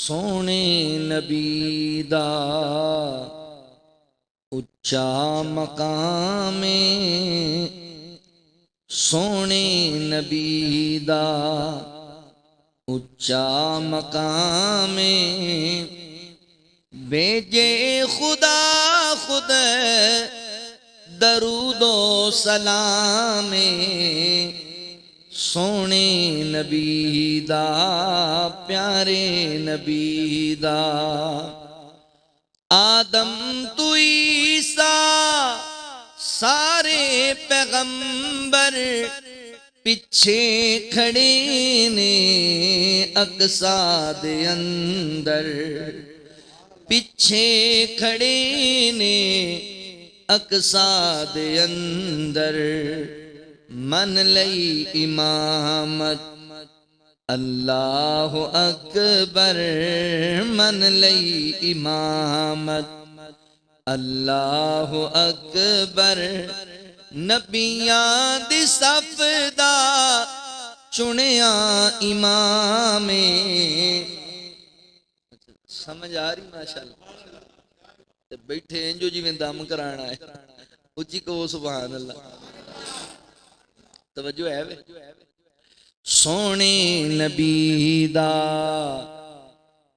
سونے نبی دا اچا مقام سونے نبی دا اچا مقام بیجے خدا خود درود و سلام سونے نبی دا پیارے نبی دا آدم تو عیسیٰ سارے پیغمبر پچھے کھڑے نے اقصیٰ دے اندر پچھے کھڑے نے اقصیٰ دے اندر من لئی امامت اللہ اکبر من لئی امامت اللہ اکبر نبیاں دی صف دا چنیا امام سمجھ آ رہی ماشاءاللہ بیٹھے انجو جی میں دم کرانا ہے اچھی کو سبحان اللہ توجہ ہے وے سونے نبی دا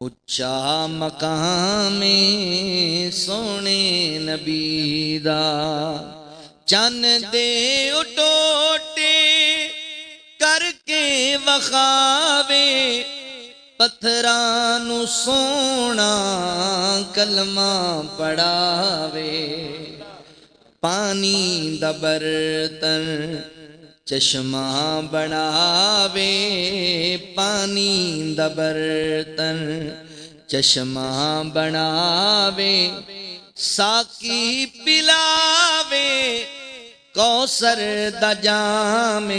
اچا مقام سونے نبی دا چن دے اٹوٹے کر کے وخاوے پتھرانو سونا کلمہ پڑھاوے پانی دا برتن چشمہ بناوے پانی دا برتن چشمہ بناوے ساکی پلاوے کوثر دا جام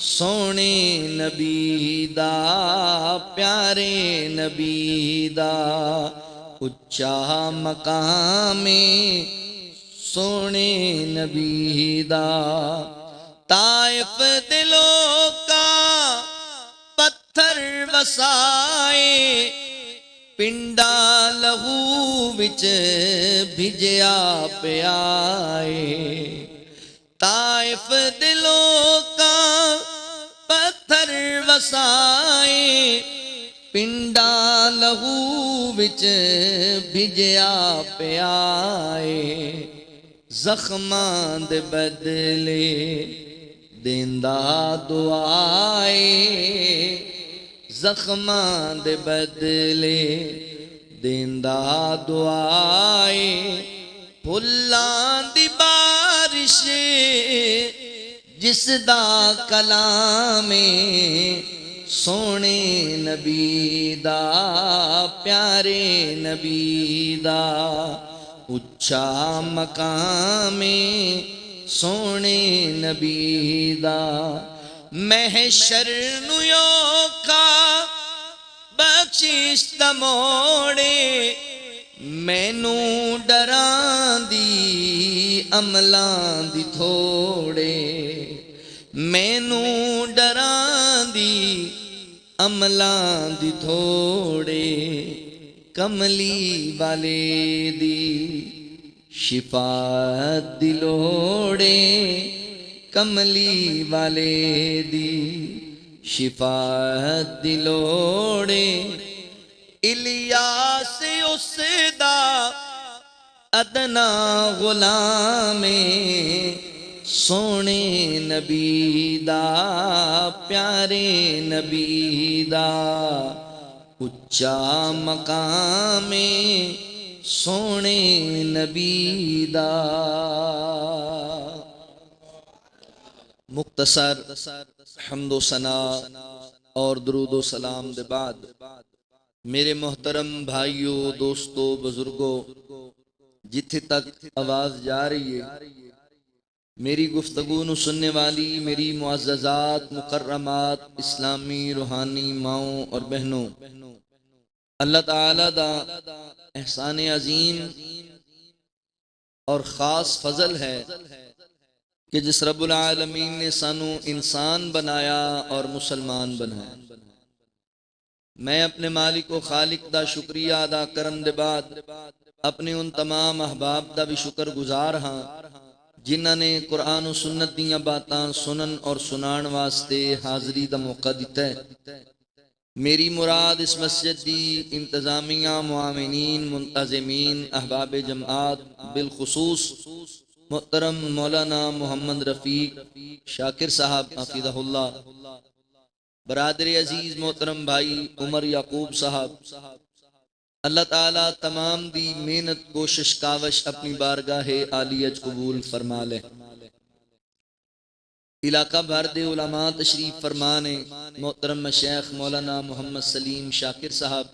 سونے نبی دا پیارے نبی دا اچا مقام سونے نبی دا طائف دلوں کا پتھر وسائے پنڈا لہو وچ بھجیا پیائے طائف دلوں کا پتھر وسائے پنڈا لہو وچ بھجیا پیائے زخماں دے بدلے دیندا دعائے زخماں دے بدلے دیندا دعائے پھلاں دی بارش جس دا کلام سونے نبی دا پیارے نبی دا اچا مقام سونے نبی دا محشر نو یوکا بخشش دا موڑے مینو ڈران دی عملاں دی تھوڑے مینو ڈران دی عملاں دی تھوڑے کملی والے دی شفاعت دی لوڑے کملی والے دی شفاعت دی لوڑے الیاس اس دا ادنا غلام سونے نبی دا پیارے نبی دا اچا مقام سونے نبی دا مختصر حمد و ثنا اور درود و سلام دے بعد میرے محترم بھائیوں دوستوں بزرگوں جتھے تک آواز جا رہی ہے میری گفتگو نو سننے والی میری معززات مکرمات اسلامی روحانی ماؤں اور بہنوں اللہ تعالی دا احسان عظیم اور خاص فضل ہے کہ جس رب العالمین نے سانو انسان بنایا اور مسلمان بنایا میں اپنے مالک و خالق دا شکریہ ادا کرن دے بعد اپنے ان تمام احباب دا بھی شکر گزار ہاں جنہاں نے قرآن و سنت دیاں باتاں سنن اور سنان واسطے حاضری دا موقع دیتا ہے۔ میری مراد اس مسجد دی انتظامیہ، معاونین، منتظمین، احباب جماعت، بالخصوص محترم مولانا محمد رفیق شاکر صاحب حفظہ اللہ، برادر عزیز محترم بھائی عمر یعقوب صاحب، اللہ تعالیٰ تمام دی محنت کوشش کاوش اپنی بارگاہ عالیت قبول فرما لے۔ علاقہ بھر دے علماء تشریف فرمانے، محترم مشیخ مولانا محمد سلیم شاکر صاحب،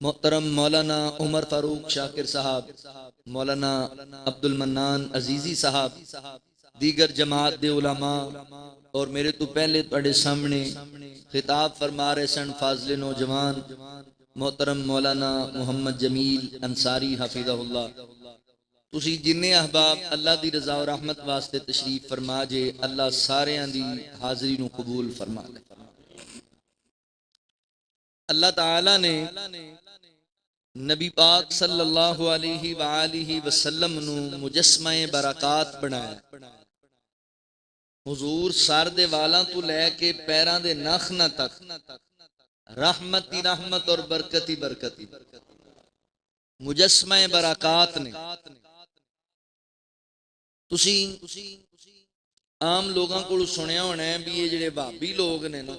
محترم مولانا عمر فاروق شاکر صاحب، مولانا عبد المنان عزیزی صاحب، دیگر جماعت دے علماء اور میرے تو پہلے تواڈے سامنے خطاب فرما رہے سن فاضل نوجوان محترم مولانا محمد جمیل انصاری حفظہ اللہ، تسی جننے احباب اللہ دی رضا و رحمت واسطے تشریف فرما جے، اللہ ساریاں دی حاضری نو قبول فرما لے۔ اللہ تعالی نے نبی پاک صلی اللہ علیہ وآلہ وسلم نو مجسمہ برکات بنایا۔ حضور سر دے والاں تو لے کے پیراں دے ناخناں تک رحمت ہی رحمت اور برکت ہی برکت ہی مجسمہ برکات نے۔ تسی عام لوگاں کو سنیا ہونا ہے بھی یہ جڑے بھابی لوگ نے نا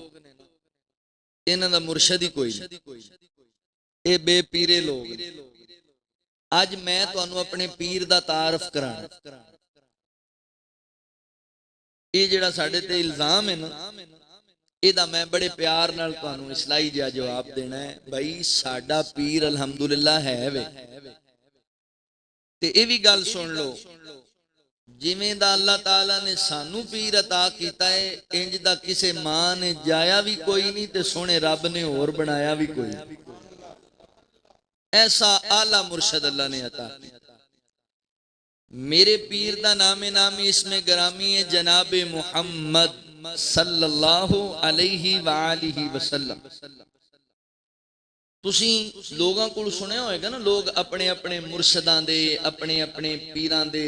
انہاں دا مرشد ہی کوئی نہیں، اے بے پیرے لوگ نے۔ اج میں تانوں اپنے پیر دا تعارف کرانا، یہ جڑا ساڈے تے الزام ہے نا اے دا میں بڑے پیار نال تانوں اصلاحی جا جواب دینا ہے۔ بھائی ساڈا پیر الحمدللہ ہے وے، تے اے بھی گل سن لو جویں دا اللہ تعالیٰ نے سانو پیر عطا کیتا ہے انج دا کسے ماں نے جایا بھی کوئی نہیں تے سونے رب نے اور بنایا بھی کوئی نہیں۔ ایسا اعلیٰ مرشد اللہ نے عطا کیا۔ میرے پیر دا نام نامی اس میں گرامی ہے جناب محمد صلی اللہ علیہ وآلہ وسلم۔ تسی لوگاں کو سنے ہوئے گا نا، لوگ اپنے اپنے مرشداں دے اپنے اپنے پیران دے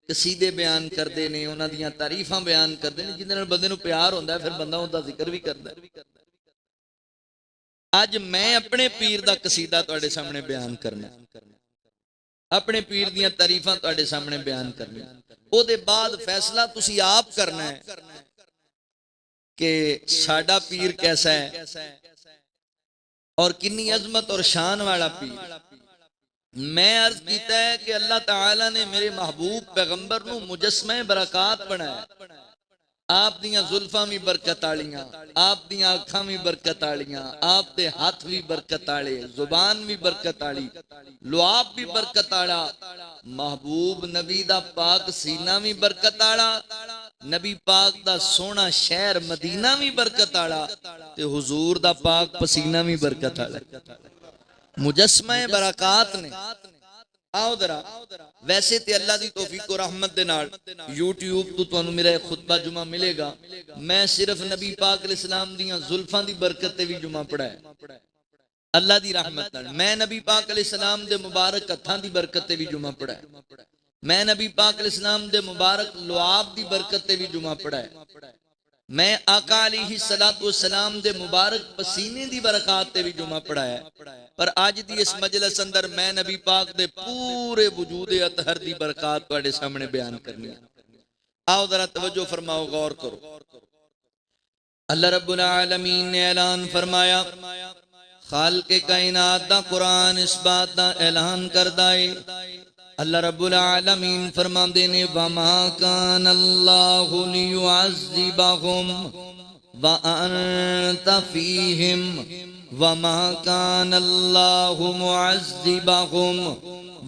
قصیدے بیان کردے نے، انہاں دیاں تعریفاں بیان کردے نے، جن نال بندے نو پیار ہوندا ہے پھر بندہ ان دا ذکر بھی کردا ہے۔ اج میں اپنے پیر دا قصیدہ تواڈے سامنے بیان کرنا، اپنے پیر دیاں تعریفاں تواڈے سامنے بیان کرنی، او دے بعد فیصلہ تسی آپ کرنا ہے کہ ساڈا پیر کیسا ہے اور کنی عظمت اور شان والا پیر۔ میں عرض کیتا ہے کہ اللہ تعالیٰ نے میرے محبوب پیغمبر نو مجسمہ برکات بنایا، آپ دیاں زلفاں بھی برکت آلیاں، آپ دیاں آنکھاں بھی برکت آلیاں، آپ دے ہاتھ بھی برکت آلے، زبان بھی برکت آلی، لعاب بھی برکت آلا، محبوب نبی دا پاک سینہ بھی برکت آلا، نبی پاک دا سونا شہر مدینہ بھی برکت آلا، تے حضور دا پاک پسینہ بھی برکت آلا۔ مجسمہ برکات نے آؤ درا ویسے تے اللہ دی توفیق و رحمت دے نال یوٹیوب تو تانوں میرا خطبہ جمعہ ملے گا، میں صرف نبی پاک علیہ السلام دیاں زلفاں دی برکت تے بھی جمعہ پڑھا ہے اللہ دی رحمت نال۔ میں نبی پاک علیہ السلام دے مبارک ہتھاں دی برکت تے بھی جمعہ پڑھا ہے، میں نبی پاک علیہ السلام دے مبارک لعاب دی برکت تے بھی جمعہ پڑھا ہے، میں آقا علیہ السلام دے مبارک پسینے دی برکات تے بھی جمعہ پڑھا ہے، پر آج دی اس مجلس اندر میں نبی پاک دے پورے وجود اطہر دی برکات تواڈے سامنے بیان کرنی ہے۔ آؤ ذرا توجہ فرماؤ، غور کرو۔ اللہ رب العالمین نے اعلان فرمایا، خالق کائنات دا قرآن اس بات دا اعلان کردہ ہے، اللہ رب العالمین فرماندے نے وَمَا كَانَ اللَّهُ لِيُعَذِّبَهُمْ وَأَنْتَ فِيهِمْ وَمَا كَانَ اللَّهُ مُعَذِّبَهُمْ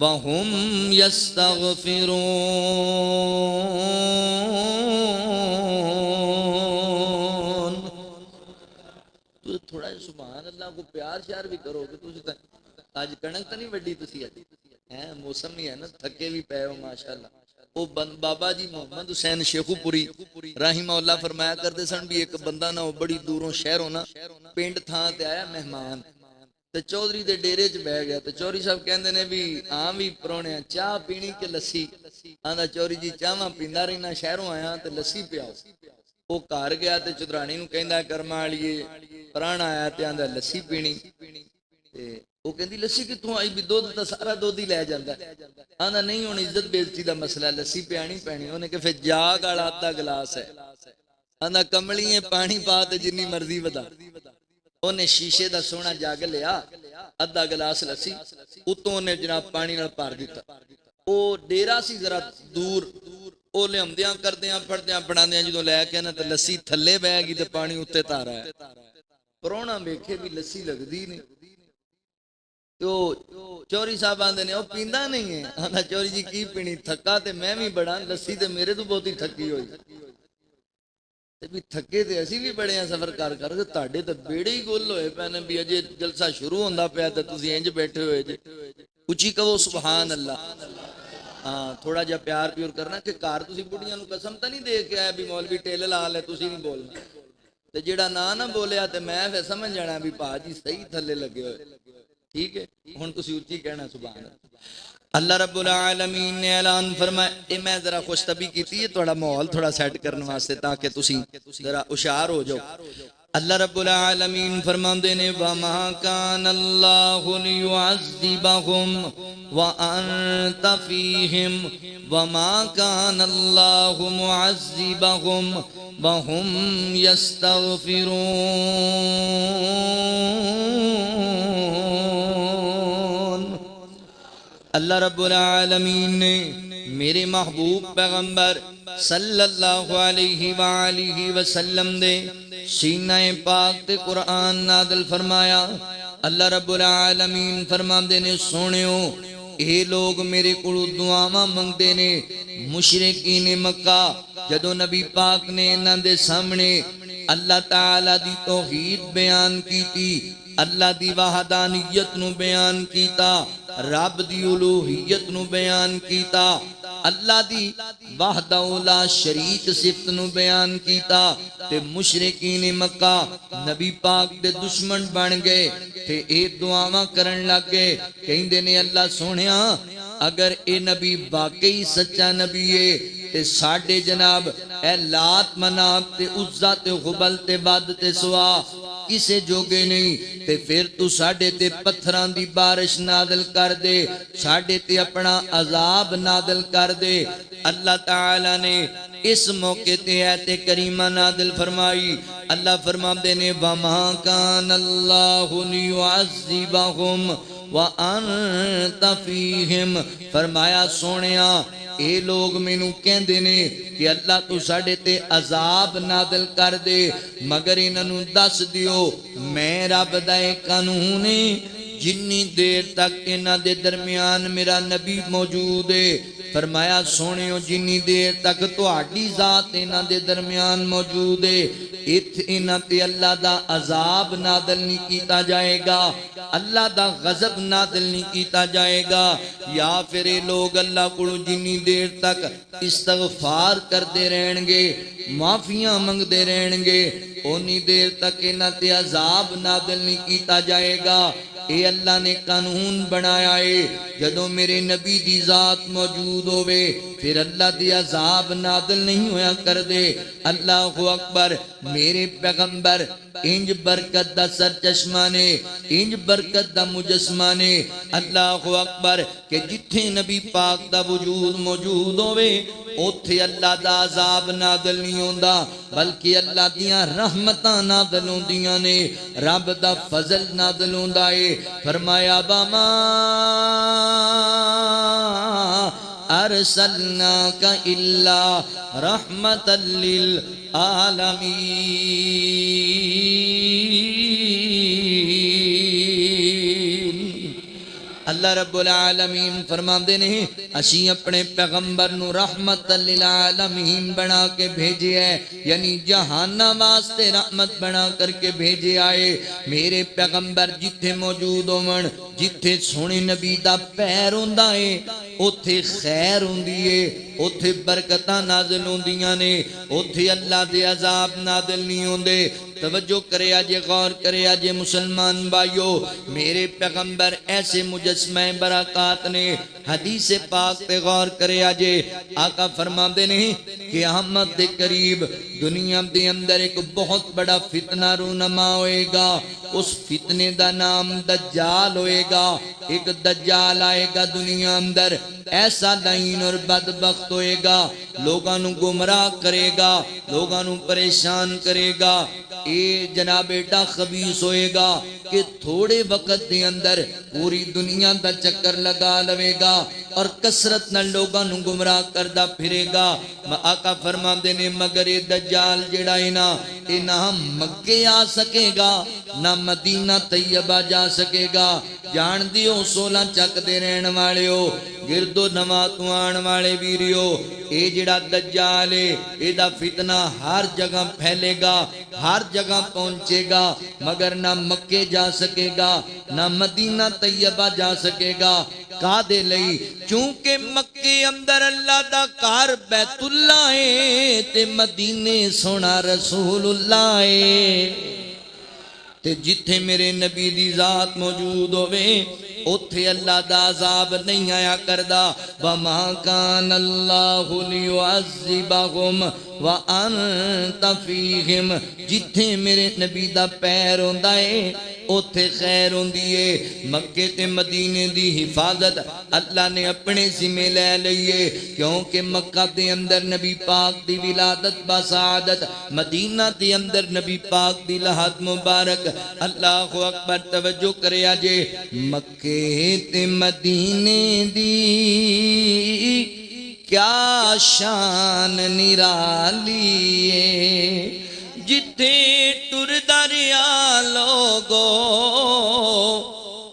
وَهُمْ يَسْتَغْفِرُونَ۔ تو تھوڑا سبحان اللہ کو پیار شیار بھی کرو کہ تسی آج کنک تو نہیں وڈی تسی آج موسم ہی ہے نا، تھکے بھی پے ہو ماشاءاللہ، بابا جی محمد حسین شیخو پوری رحمہ اللہ فرمایا کرتے سن بھی ایک بندہ نہ بڑی دوروں شہروں نہ پنڈ تھان تے آیا مہمان تے چودھری دے ڈیرے چ بہ گیا تے چودھری صاحب کہندے نے بھی ہاں بھی پرونے چاہ پینی کہ لسی آندا چودھری جی چاہواں پیندا رہنا شہروں آیا تے لسی پیاؤ وہ گھر گیا تے چودھرانی نو کہندا کرما والیے پرانا آیا تے آندا لسی پینی تے وہ کہندی لسی کتوں آئی بھی دودھ تے سارا دودھ ہی لے جاندا آندا نہیں ہن عزت بےزتی دا مسئلہ لسی پیانی پینی انہیں کہ پھر جاگ والا آدھا گلاس ہے آندا کملیے پانی پا تے جنی مرضی ودا انہیں شیشے دا سونا جاگ لیا ادھا گلاس لسی اتوں نے جناب پانی نال بھر دیتا وہ ڈیرا سی ذرا دور وہ لیاندیاں کردیاں پڑھدیاں پڑھاندیاں جدوں لے کے نا تے لسی تھلے بہ گئی تے پانی اوتے تارا ہے پرونا ویکھے بھی لسی لگدی نہیں تو چوری صاحب آندے نے او پیندا نہیں ہے آندا چوری جی کی پینی تھکا تے میں بھی بڑا لسی تے میرے تو بہت ہی تھکی ہوئی تے بھی تھکے تے اسی بھی بڑے ہیں سفر کر کے تہاڈے تے بیڑے ہی گل ہوئے پے نے بھی اجے جلسہ شروع ہوندا پیا تے تسی انج بیٹھے ہوئے جے اچھی کہو سبحان اللہ ہاں تھوڑا جا پیار پیور کرنا کہ گھر تسی بڑھیاں نو قسم تے نہیں دے کے آیا بھی مولوی ٹیل لا لے تسی نہیں بولنا تے جیڑا نہ بولیا تے میں پھر سمجھ جانا بھی پا جی صحیح تھلے لگے ہوئے ٹھیک ہے ہن تسی اچھی کہنا سبحان اللہ رب العالمین نے اعلان فرمایا اے میں ذرا خوش طبی کیتی ہے تھوڑا ماحول تھوڑا سیٹ کرنے واسطے تاکہ تسی ذرا ہوشیار ہو جاؤ اللہ رب العالمین فرماندے نے وما کان اللہ لیعذبہم وانت فیہم وما کان اللہ معذبہم وہم یستغفرون اللہ رب العالمین نے میرے محبوب پیغمبر صلی اللہ علیہ وآلہ وسلم دے سینہ پاک تے قرآن نازل فرمایا اللہ رب العالمین فرماندے نے سونیو اے لوگ میرے کولوں دعاواں منگدے نے مشرکین مکہ جدوں نبی پاک نے انہاں دے سامنے اللہ تعالی دی توحید بیان کیتی اللہ دی وحدانیت نو بیان کیتا رب دی الوہیت نو بیان کیتا اللہ دی وحدہ لا شریک صفت نو بیان کیتا تے مشرکین مکہ نبی پاک دے دشمن بن گئے تے اے دعاواں کرن لگ گئے کہندے نے اللہ سونیا اگر اے نبی واقعی سچا نبی ہے تے ساڈے جناب اے لات منات تے عزا تے حبل تے بد تے سوا کسے جوگے نہیں تے پھر تو ساڈے تے پتھران دی بارش نازل کر دے ساڈے تے اپنا عذاب نازل کر دے اللہ تعالی نے اس موقع تے آیت کریمہ نازل فرمائی اللہ فرماندے نے وما کان اللہ لیعذبہم وانت فیہم فرمایا سونیا اے لوگ مینوں کہندے نے کہ اللہ تو ساڈے تے عذاب نازل کر دے مگر انہاں نوں دس دیو میں رب دا قانون ہے جنی دیر تک انہاں دے درمیان میرا نبی موجود ہے فرمایا سونیو جنی دیر تک تہاڈی ذات انہاں دے درمیان موجود ہے انہاں تے اللہ دا عذاب نازل نہیں کیتا جائے گا اللہ دا غضب نازل نہیں کیتا جائے گا یا پھر یہ لوگ اللہ کو جنی دیر تک استغفار کرتے رہن گے معافیاں منگتے رہن گے اونی دیر تک انہاں تے عذاب نازل نہیں کیتا جائے گا اے اللہ نے قانون بنایا ہے جدوں میرے نبی دی ذات موجود ہوئے پھر اللہ دی عذاب نازل نہیں ہویا کر دے اللہ اکبر میرے پیغمبر انج برکت دا سر چشمہ نے انج برکت دا مجسمہ نے اللہ اکبر کہ جتھے نبی پاک دا وجود موجود ہوئے اوتھے اللہ دا عذاب نازل نہیں ہوندا بلکہ اللہ دیاں رحمتاں نازل ہوندیاں نے رب دا فضل نازل ہوندا ہے فرمایا باما ارسلناک الا رحمتا للعالمین اللہ رب العالمین فرماندے نے اسی اپنے پیغمبر نو رحمت للعالمین بنا کے بھیجے ہے یعنی جہانہ واسطے رحمت بنا کر کے بھیجے آئے میرے پیغمبر جتھے موجود ہون جتھے سونے نبی دا پیر ہوندا ہے اوتھے خیر ہوندی ہے، اوتھے برکتاں نازل ہوندیاں نے، اوتھے اللہ دے عذاب نازل نہیں ہوندے۔ توجہ کرے آجے، غور کرے آجے مسلمان بھائیو، میرے پیغمبر ایسے مجسمہ برکات نے۔ حدیث پاک تے غور کرے آجے، آقا فرما دے نہیں کہ احمد دے قریب دنیا دے اندر ایک بہت بڑا فتنہ رونما ہوئے گا، اس فتنے دا نام دجال ہوئے گا۔ ایک دجال آئے گا دنیا اندر، ایسا لعین اور بدبخت ہوئے گا، لوگاں نو گمراہ کرے گا، لوگاں نو پریشان کرے گا۔ اے جناب ایڈا خبیث ہوئے گا کہ تھوڑے وقت دے اندر پوری دنیا دا چکر لگا لوے گا اور کثرت نہ لوگاں نو گمراہ کردہ پھرے گا۔ آقا فرما دینے مگر اے دجال جڑا اینا نہ مکے آ سکے گا نہ مدینہ طیبہ جا سکے گا۔ جان دیو 16 چک دے رہن والے ہو، گرد و نواں تو آن والے ویریو، اے جڑا دجال ہے اے دا فتنہ ہر جگہ پھیلے گا، ہر جگہ پہنچے گا، مگر نہ مکے جا سکے گا نہ مدینہ طیبہ جا سکے گا۔ کا دے لئی چونکہ مکے اندر اللہ دا کار بیت اللہ ہے تے مدینے سونا رسول اللہ ہے، تے جتھے میرے نبی دی ذات موجود ہوئے اتھے اللہ دا عذاب نہیں آیا کردہ۔ وَمَا كَانَ اللَّهُ لِيُعَذِّبَهُمْ وَأَنْتَ فِيهِمْ، جتھے میرے نبی دا پیر ہوندہ ہے اتھے خیر ہوندی ہے۔ مکے تے مدینے دی حفاظت اللہ نے اپنے ذمہ لے لئیے، کیونکہ مکہ دے اندر نبی پاک دی ولادت بسعادت، مدینہ دے اندر نبی پاک دی لحد مبارک۔ اللہ اکبر، توجہ کرے آجے، مکے تے مدینے دی کیا شان نرالی ہے، جتھے ٹر دریا لوگو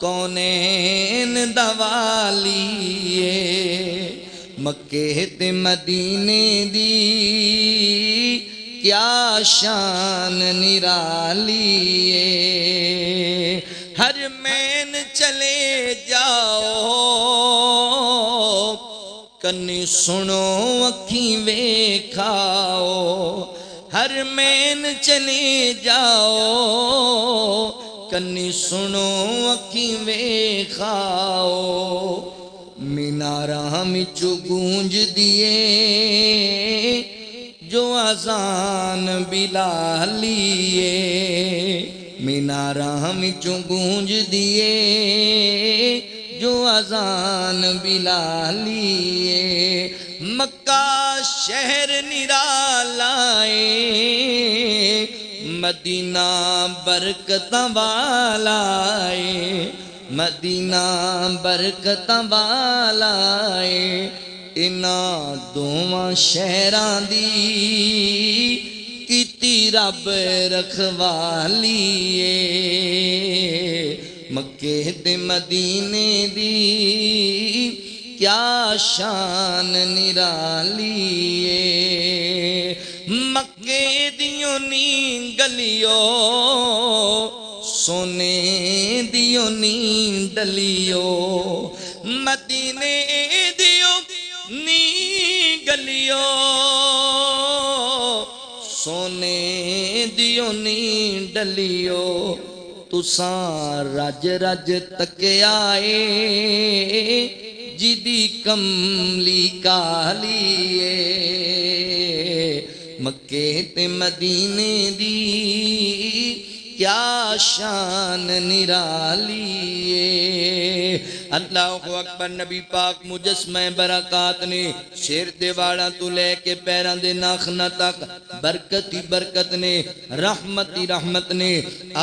کونین دوالی ہے۔ مکے تے مدینے دی کیا شان نرالی ہے، ہر مین چلے جاؤ کنی سنو اکھیں ویکھاؤ، ہر مین چلے جاؤ کنی سنو اکھیں ویکھاؤ، میناراں وچوں گونج دیے جو اذان بلالی ہے، میناراں وچوں گونج دیے جو اذان بلالی ہے، مکہ شہر نرالا ہے، مدینہ برکتاں والا ہے، مدینہ برکتاں والا ہے، انہاں دوواں شہراں دی کیتی رب رکھوالی ہے، مکے تے مدینے دی کیا شان نرالی ہے، مکے دیوں نی گلیوں سونے دیوں نی ڈلیوں، مدینے دیوں نی گلیوں سونے دیوں نی ڈلیوں، تساں رج رج تکیائے جدی کملی کالی ہے، مکے تے مدینے دی کیا شان نرالی ہے۔ اللہ اکبر، نبی پاک مجسمہ برکات نے شیر دے واڑا تو لے کے پیران دے ناخنا تک برکت ہی برکت نے، رحمت ہی رحمت نے۔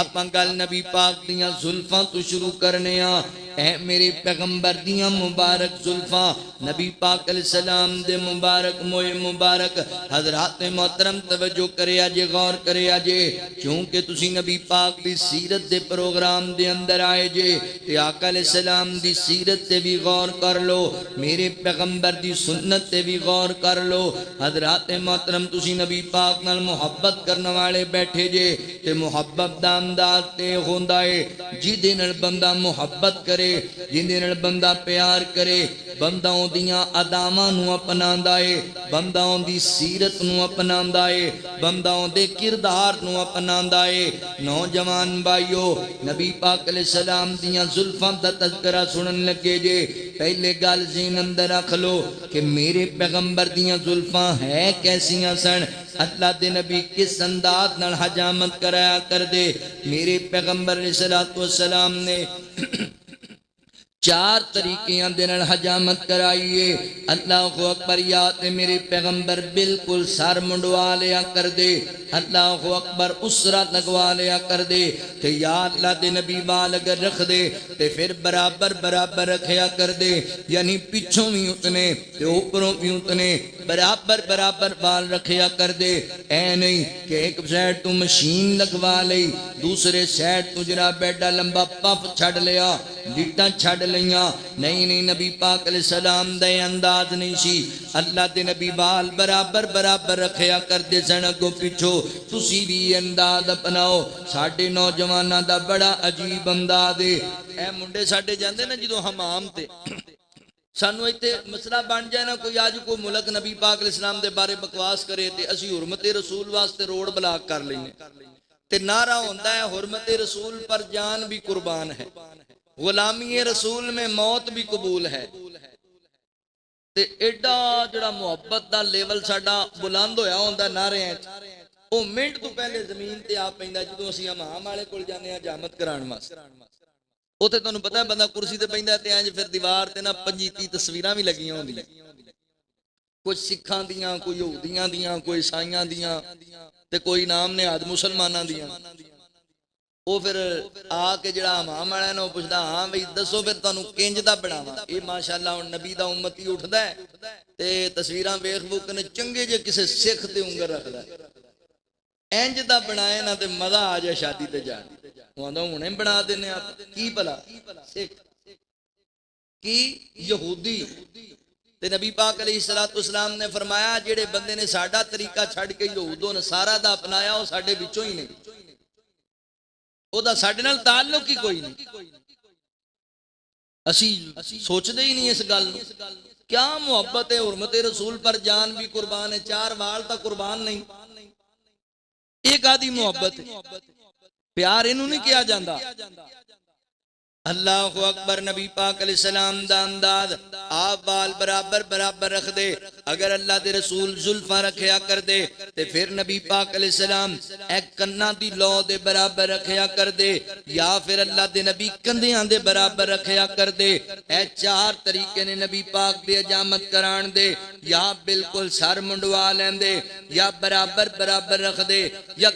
آپاں گل نبی پاک دیاں زلفاں تو شروع کرنے آ، اے میرے پیغمبر دیاں مبارک زلفاں، نبی پاک علیہ السلام دے مبارک موئے مبارک۔ حضرات محترم توجہ کرے آجے، غور کرے آجے، کیونکہ تسی نبی پاک دی سیرت دے پروگرام دے اندر آئے جے، تے آقا علیہ السلام دی سیرت تے بھی غور کر لو، میرے پیغمبر دی سنت تے بھی غور کر لو۔ حضرات محترم تسی نبی پاک نال محبت کرنے والے بیٹھے جے، تے محبت دا انداز تے ہوندا ہے جدے نال بندہ محبت کرے کرے جندے نال بندہ پیار کرے بندہ اودیاں اداواں نو اپناندا اے بندہ اودی سیرت نو اپناندا اے بندہ اودے کردار نو اپناندا اے نوجوان بھائیو نبی پاک علیہ السلام دیاں زلفاں دا تذکرہ سنن لگے جے پہلے گل ذہن اندر رکھ لو کہ میرے پیغمبر دیاں زلفاں ہے کیسیاں سن اللہ دے نبی کس انداز نال حجامت کرایا کر دے میرے پیغمبر علیہ السلام نے چار طریقیاں دنال حجامت کرائیے اللہ اکبر یا تے میرے پیغمبر بالکل سر منڈوا لیا کر دے اللہ اکبر اسرا لگوا لیا کر دے تے یا اللہ دے نبی وال اگر رکھ دے تے پھر برابر برابر رکھیا کر دے یعنی پچھوں بھی اتنے تے اوپروں بھی اتنے برابر برابر وال رکھیا کر دے اے نہیں کہ ایک سائڈ تو مشین لگوا لئی دوسرے سائڈ تو جناب بیڈا لمبا پف چھڑ لیا لٹا چھڑ لیاں نہیں نبی پاک علیہ السلام دے انداز نہیں سی اللہ دے نبی وال برابر برابر رکھیا کر دے سن اگوں پیچھو تسی بھی انداز اپناؤ ساڈے نوجواناں دا بڑا عجیب انداز ہے اے منڈے ساڈے جاندے نا جدوں حمام تے سانو ایتھے مسئلہ بن جائے نا کوئی آج کوئی ملک نبی پاک علیہ السلام دے بارے بکواس کرے تے اسی حرمت رسول واسطے روڈ بلاک کر لینے تے نعرہ ہوندا ہے حرمت رسول پر جان بھی قربان ہے غلامی رسول میں موت بھی قبول ہے تے ایڈا جڑا محبت دا لیول ساڈا بلند ہویا ہوندا نعرے ہیں او منٹ تو پہلے زمین تے آ پیندا جدوں اسی امام والے کول جانے حجامت کران واسطے اوتھے تانوں پتہ ہے بندہ کرسی تے پیندا تے انج پھر دیوار تے نا 25 تصویراں بھی لگیاں ہوندیاں کچھ سکھاں دیاں کوئی یہودیاں دیاں کوئی عیسائیاں دیاں تے کوئی نام نہاد مسلماناں دیاں وہ پھر آ کے جڑا امام والا نا پوچھدا ہاں بھئی دسو پھر تانوں کنج دا بناواں اے ماشاءاللہ ہن نبی دا امتی اٹھدا ہے تے تصویراں ویکھ بوک نے چنگے جے کسے سکھ تے انگل رکھدا ہے انج دا بنائے نا تے مزہ آ جائے شادی تے جان ہوندا ہنے بنا دینے آپ کی بھلا سکھ کی یہودی تے نبی پاک علیہ السلام نے فرمایا جڑے بندے نے ساڈا طریقہ چھڈ کے یہود و نصارا دا اپنایا او ساڈے وچوں ہی نہیں او دا ساڈے نال تعلق ہی کوئی نہیں اسی سوچدے ہی نہیں اس گل کیا محبت ہے حرمت رسول پر جان بھی قربان ہے چار وال تا قربان نہیں ایک آدھی محبت ہے پیار انہوں نہیں کیا جاندہ اللہ اکبر نبی پاک علیہ السلام دا انداز آپ بال برابر برابر رکھ دے اگر اللہ دے رسول زلفاں رکھیا کر دے تے پھر نبی پاک علیہ السلام ایک کنہ دی لو دے برابر رکھیا کر دے یا پھر اللہ دے نبی کندیاں دے برابر رکھیا کر دے اے چار طریقے نے نبی پاک دے حجامت کران دے یا بالکل سر منڈوا لین دے یا برابر برابر رکھ دے یا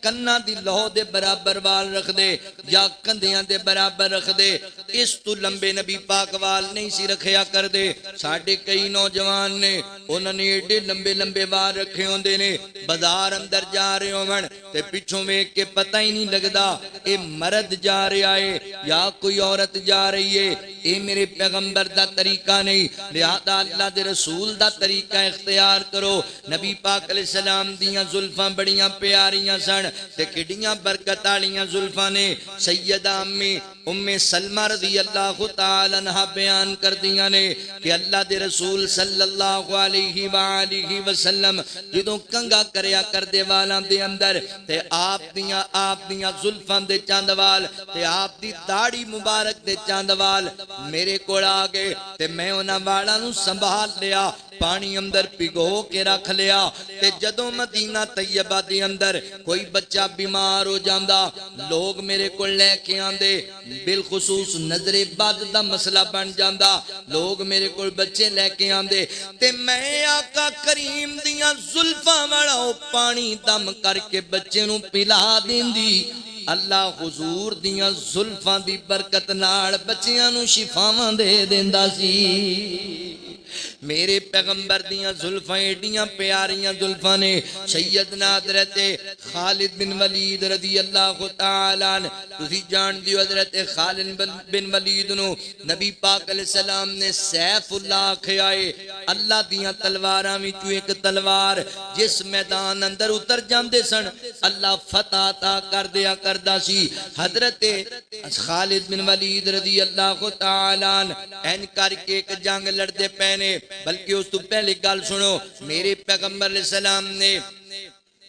کنہ دی لو دے برابر وال رکھ دے یا کندیاں دے برابر رکھ دے اس تو لمبے نبی پاک وال نہیں سی رکھیا کر دے ساڑھے کئی نوجوان نے انہوں نے ایڈے لمبے لمبے وال رکھے ہوندے نے بازار اندر جا رہے ہوں تے پچھوں میں کہ پتہ ہی نہیں لگدا اے مرد جا رہا ہے یا کوئی عورت جا رہی ہے اے میرے پیغمبر دا طریقہ نہیں لہذا اللہ دے رسول دا طریقہ اختیار کرو نبی پاک علیہ السلام دیاں زلفاں بڑیاں پیاریاں سن تے کڈیاں برکت والیاں زلفاں نے سیدہ امی ام سلمہ رضی اللہ تعالی عنہ بیان کر دیا نے کہ اللہ دے رسول صلی اللہ علیہ وآلہ وسلم جدوں کنگا کریا کر دے والاں دے اندر تے آپ دیاں زلفاں دے چاندوال تے آپ دی داڑھی مبارک دے چاندوال میرے کوڑ آگے تے میں انہاں والاں نو سنبھال لیا پانی اندر پگو کے رکھ لیا تے جدوں مدینہ طیبہ دے اندر کوئی بچہ بیمار ہو جاندہ لوگ میرے کو لے کے آندے بالخصوص نظر بد دا مسئلہ بن جاندہ لوگ میرے کو بچے لے کے آندے تے میں آقا کریم دیاں زلفاں والا پانی دم کر کے بچے نو پلا دیندی اللہ حضور دیاں زلفاں دی برکت نال بچیاں نو شفاواں دے دیندا سی میرے پیغمبر دیاں زلفاں ایڈیاں پیاریاں زلفاں نے سیدنا حضرت خالد بن ولید رضی اللہ تعالیٰ عنہ تسی جان دیو حضرت خالد بن ولید نو نبی پاک علیہ السلام نے سیف اللہ کھیائے اللہ دیاں تلواراں وچوں ایک تلوار جس میدان اندر اتر جاندے سن اللہ فتح عطا کر دیا کردا سی حضرت خالد بن ولید رضی اللہ تعالیٰ عنہ این کر کے ایک جنگ لڑتے پہنے بلکہ اس تو پہلے گل سنو میرے پیغمبر علیہ السلام نے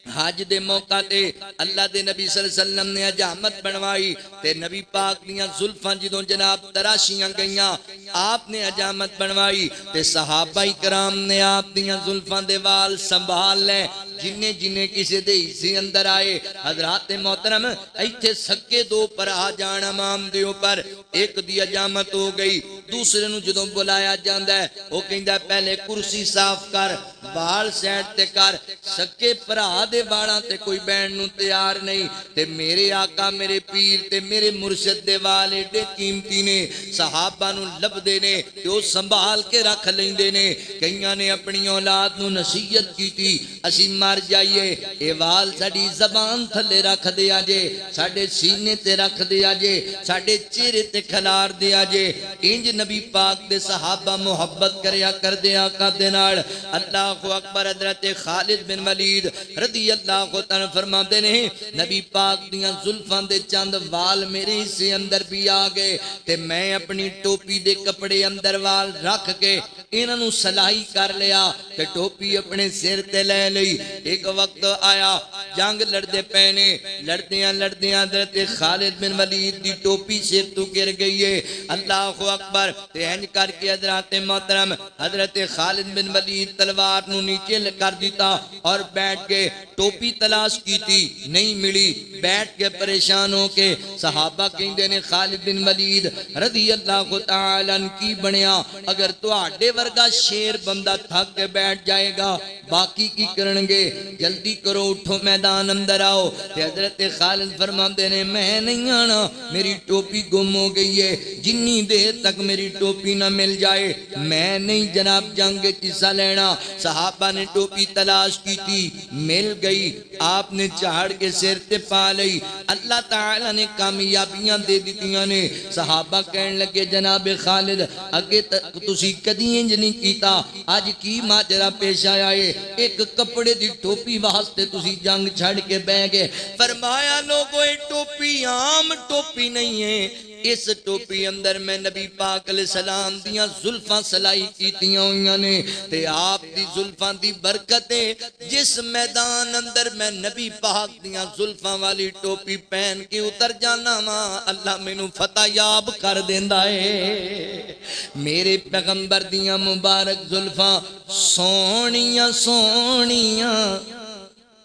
حج دے موقع تے اللہ دے نبی صلی اللہ علیہ وسلم نے حجامت بنوائی تے نبی پاک دیاں زلفاں جدوں جناب تراشیاں گئیاں آپ نے حجامت بنوائی تے صحابہ کرام نے آپ دیاں زلفاں دے وال سنبھال لے جنہیں جنہیں کسی دے حصے اندر آئے حضرات محترم ایتھے سکے دو پر آ جان امام دیو پر ایک دی حجامت ہو گئی دوسرے نو جدوں بلایا جاندا ہے وہ کہندا ہے پہلے کرسی صاف کر بال سیٹ تے کر سکے پرا دے باڑاں تے کوئی بین نو تیار نہیں تے میرے آقا میرے پیر تے میرے مرشد دے وال ایڈے قیمتی نے صحابہ نو لب دے نے تے وہ سنبھال کے رکھ لیندے نے کئیاں نے اپنی اولاد نو نصیحت کیتی اسی مر جائیے اے وال ساڈی زبان تھلے رکھ دیا جے ساڈے سینے تے رکھ دیا جے ساڈے چہرے تے کھلار دیا جے انج نبی پاک دے صحابہ محبت کریا کر دے آقا دے نال اللہ اکبر حضرت خالد بن ولید رضی اللہ تعالیٰ فرماتے ہیں نبی پاک دیاں زلفاں دے چند وال میرے حصے اندر بھی آگئے تے میں اپنی ٹوپی دے کپڑے اندر وال رکھ کے انہاں نو سلائی کر لیا تے ٹوپی اپنے سر تے لے لئی ایک وقت آیا جنگ لڑدے پہنے لڑدیاں حضرت خالد بن ولید دی ٹوپی سر تو گر گئی ہے اللہ اکبر تے ہنج کر کے حضرات محترم حضرت خالد بن ولید تلوار نو نیچے کر دیتا اور بیٹھ کے ٹوپی تلاش کی تھی نہیں ملی بیٹھ کے پریشان ہو کے صحابہ کہندے نے خالد بن ولید رضی اللہ تعالیٰ عنہ کی بنیا اگر تو آڈے ورگا شیر بندہ تھک کے بیٹھ جائے گا باقی کی کرنگے جلدی کرو اٹھو میدان اندر آؤ تے حضرت خالد فرماتے نے میں نہیں آنا میری ٹوپی گم ہو گئی ہے جنی دیر تک میری ٹوپی نہ مل جائے میں نہیں جناب جنگ حصہ لینا صحابہ نے ٹوپی تلاش کی تھی مل گئی آپ نے چاڑ کے سر تے پا لئی اللہ تعالیٰ نے کامیابیاں دے دیتیاں نے صحابہ کہنے لگے جناب خالد اگے تسی کدی انج نہیں کیتا آج کی ماجرا پیش آیا ہے ایک کپڑے دی ٹوپی واسطے تسی جنگ چھڑ کے بہ گئے فرمایا لوگو اے ٹوپی عام ٹوپی نہیں ہے اس ٹوپی اندر میں نبی پاک علیہ السلام دیاں زلفاں سلائی کیتیاں ہوئیاں نے تے آپ دی زلفاں دی برکتے جس میدان اندر میں نبی پاک دیاں زلفاں والی ٹوپی پہن کے اتر جانا ماں اللہ میں نو فتح یاب کر دیندہ ہے میرے پیغمبر دیاں مبارک زلفاں سونیاں سونیاں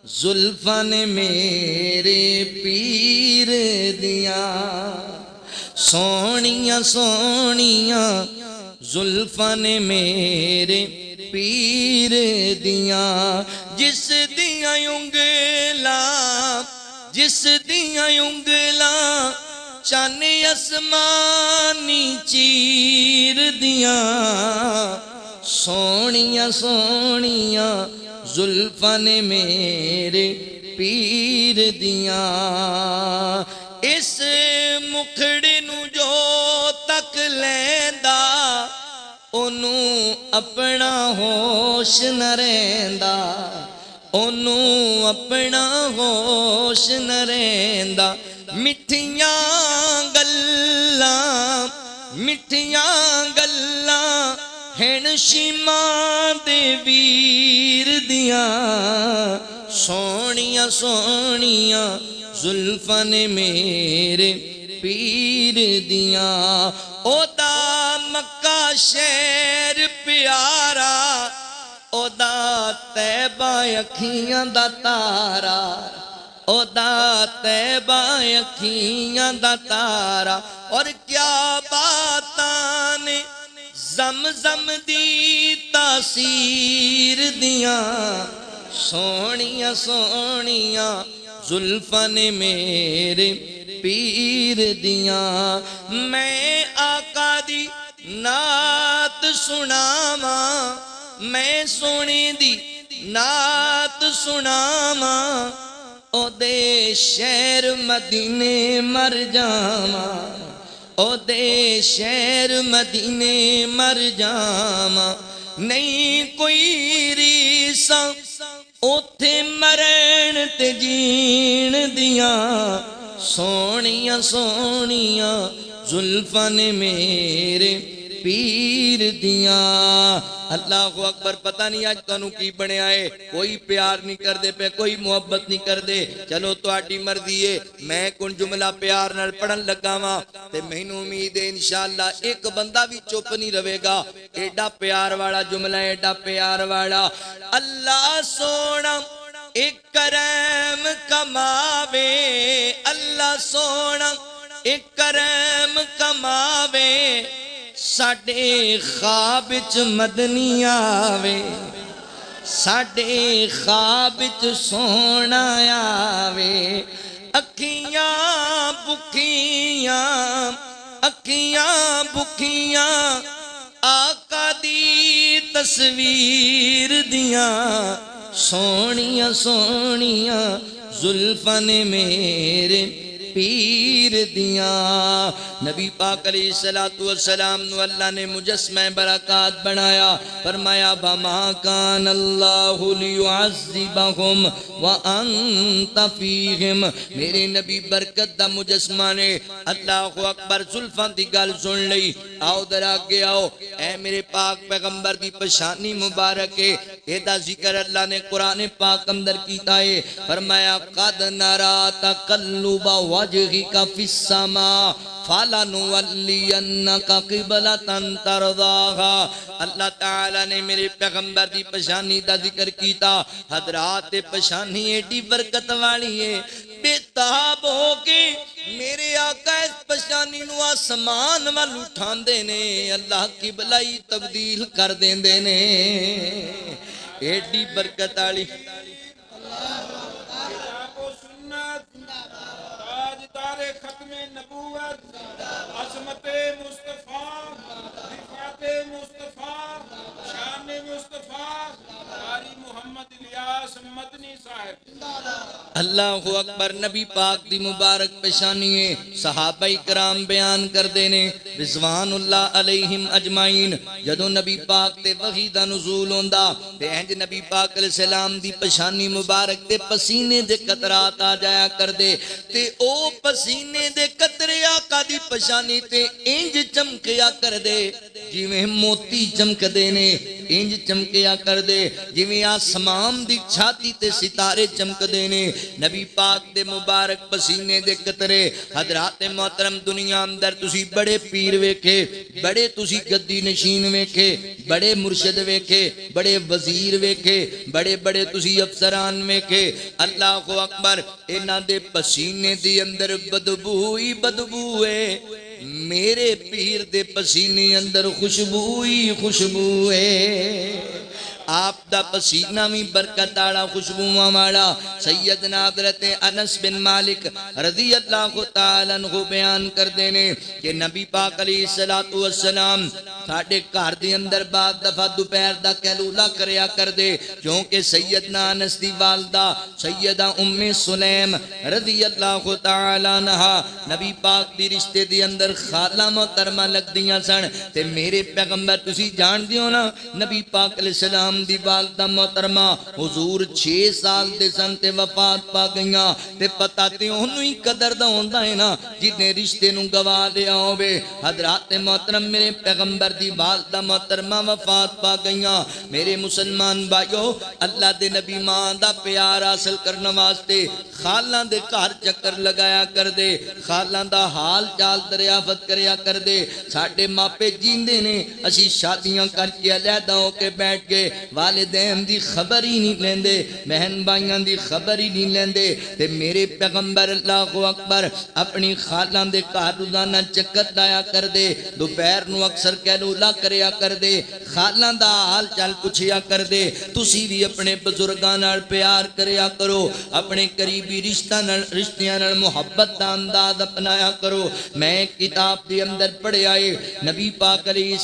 زلفاں نے میرے پیر دیاں سونیاں سونیاں زلفاں نے میرے پیر دیاں جس دیاں انگلاں چاند اسمانی چیر دیاں سونیاں سونیاں زلفاں نے میرے پیر دیاں اس مکھڑے نو جو تک لیندا اونوں اپنا ہوش نہ رہندا اونوں اپنا ہوش نہ رہندا مٹھیاں گلاں ہن شیماں دے ویر دیاں سونیاں سونیاں زلفاں نے میرے پیر دیاں او دا مکہ شہر پیارا او دا طیبہ اکھیاں دا تارا او دا طیبہ اکھیاں دا تارا اور کیا باتاں نے زمزم دی تاثیر دیاں سونیاں سونیاں زلفاں نے میرے پیر دیاں میں آقا دی نعت سناواں میں سونے دی نعت سناواں او دے شہر مدینے مر جاواں او دے شہر مدینے مر جاواں نہیں کوئی ریساں اوتھے مرن تے جین دیاں سونیاں سونیاں زلفاں نے میرے پیر دیاں اللہ اکبر پتہ نہیں آج تانوں کی بنے آئے کوئی پیار نہیں کر دے پہ کوئی محبت نہیں کر دے چلو تو آٹی مرضی ہے میں کن جملہ پیار نال پڑھن لگا ماں تے مہینوں امید ہے انشاءاللہ ایک بندہ بھی چپ نہیں روے گا ایڈا پیار والا جملہ ایڈا پیار والا اللہ سونا ایک کرم کماوے اللہ سونا ایک کرم کماوے ساڑے خواب وچ مدنی آوے ساڑے خواب وچ سونا آوے اکھیاں بکھیاں آقا دی تصویر دیاں سونیاں سونیاں زلفاں نے میرے پیر دیاں نبی پاک علیہ السلام نو اللہ نے مجسمہ برکات بنایا فرمایا بما کان اللہ لیعذبہم وانت فیہم میرے نبی برکت دا مجسمہ نے اللہ اکبر زلفان دی گل سن لئی آؤ در آگے آؤ اے میرے پاک پیغمبر دی پشانی مبارک ہے اے دا ذکر اللہ نے قرآن پاک اندر کیتا ہے فرمایا قد نرا تقلب وجهك في السماء فَلَنُوَلِّيَنَّكَ قِبْلَةً تَرْضَاهَا اللہ تعالیٰ نے میرے پیغمبر دی پشانی دا ذکر کیتا حضرات پشانی ایڈی برکت والی ہے بے تاب ہو کے میرے آقا اس پشانی نو آسمان وال اٹھان دینے اللہ قبلہ تبدیل کر دین دینے ایڈی برکت والی ختم نبوت عظمت مصطفیٰ رفعت مصطفیٰ شان مصطفیٰ قاری محمد الیاس مدنی صاحب اللہ اکبر نبی پاک دی مبارک پیشانی صحابہ کرام بیان کر دینے رضوان اللہ علیہم اجمعین جدو نبی پاک تے وحی دا نزول ہوندا تے انج نبی پاک علیہ السلام دی پیشانی مبارک تے پسینے دے قطرات آ جایا کر دے تے او پسینے دے قطرے آقا دی پیشانی تے انج چمکیا کر دے جویں موتی چمک دینے انج چمکیا کر دے جویں آسمان دی چھاتی تے ستارے چمک دینے نبی پاک دے مبارک پسینے دے قطرے حضرات محترم دنیا اندر تسی بڑے پیر ویکھے بڑے تسی گدی نشین ویکھے بڑے مرشد ویکھے بڑے وزیر ویکھے بڑے بڑے تسی افسران ویکھے اللہ اکبر انہاں دے پسینے دی اندر بدبوئی بدبو ہے میرے پیر دے پسینے اندر خوشبوئی خوشبو ہے آپ دا پسینہ میں برکت آڑا خوشبو ماڑا سیدنا حضرت انس بن مالک رضی اللہ تعالیٰ عنہ بیان کر دینے کہ نبی پاک علیہ السلام ساڑھے کار دی اندر بعد دفعہ دوپہر دا کہلولا کریا کر دے کیونکہ سیدنا انس دی والدہ سیدہ ام سلیم رضی اللہ تعالیٰ عنہ نبی پاک دی رشتے دی اندر خالہ محترمہ لگ دیاں سن تے میرے پیغمبر تسی جان دیو نا نبی پاک علیہ السلام دی والدہ محترمہ حضور 6 سال دے سن تے وفات پا گئیاں تے پتہ تے انہوں ہی قدر دا ہوندہ ہے نا جتنے رشتے نوں گواہ لیا ہوئے حضرات محترم میرے پیغمبر دی والدہ محترمہ وفات پا گئیاں میرے مسلمان بھائیو اللہ دے نبی ماں دا پیار حاصل کرنا واسطے خالہ دے گھر چکر لگایا کر دے خالہ دا حال چال دریافت کریا کر دے ساڑھے ماپے جیندے نے اسی شادیاں کر کے علیحدہ ہو کے بیٹھ گئے والد والدین دی خبر ہی نہیں لیندے بہن بھائیاں دی خبر ہی نہیں لیندے تے میرے پیغمبر اللہ اکبر اپنی خالاں دے گھر روزانہ چکر لایا کر دے دوپہر نو اکثر کہلولا کریا کر دے خالاں دا حال چال پوچھیا کر دے تسی بھی اپنے بزرگاں نال پیار کریا کرو اپنے قریبی رشتیاں نال محبت دا انداز اپنایا کرو میں ایک کتاب دے اندر پڑھے آئے نبی پاک علیہ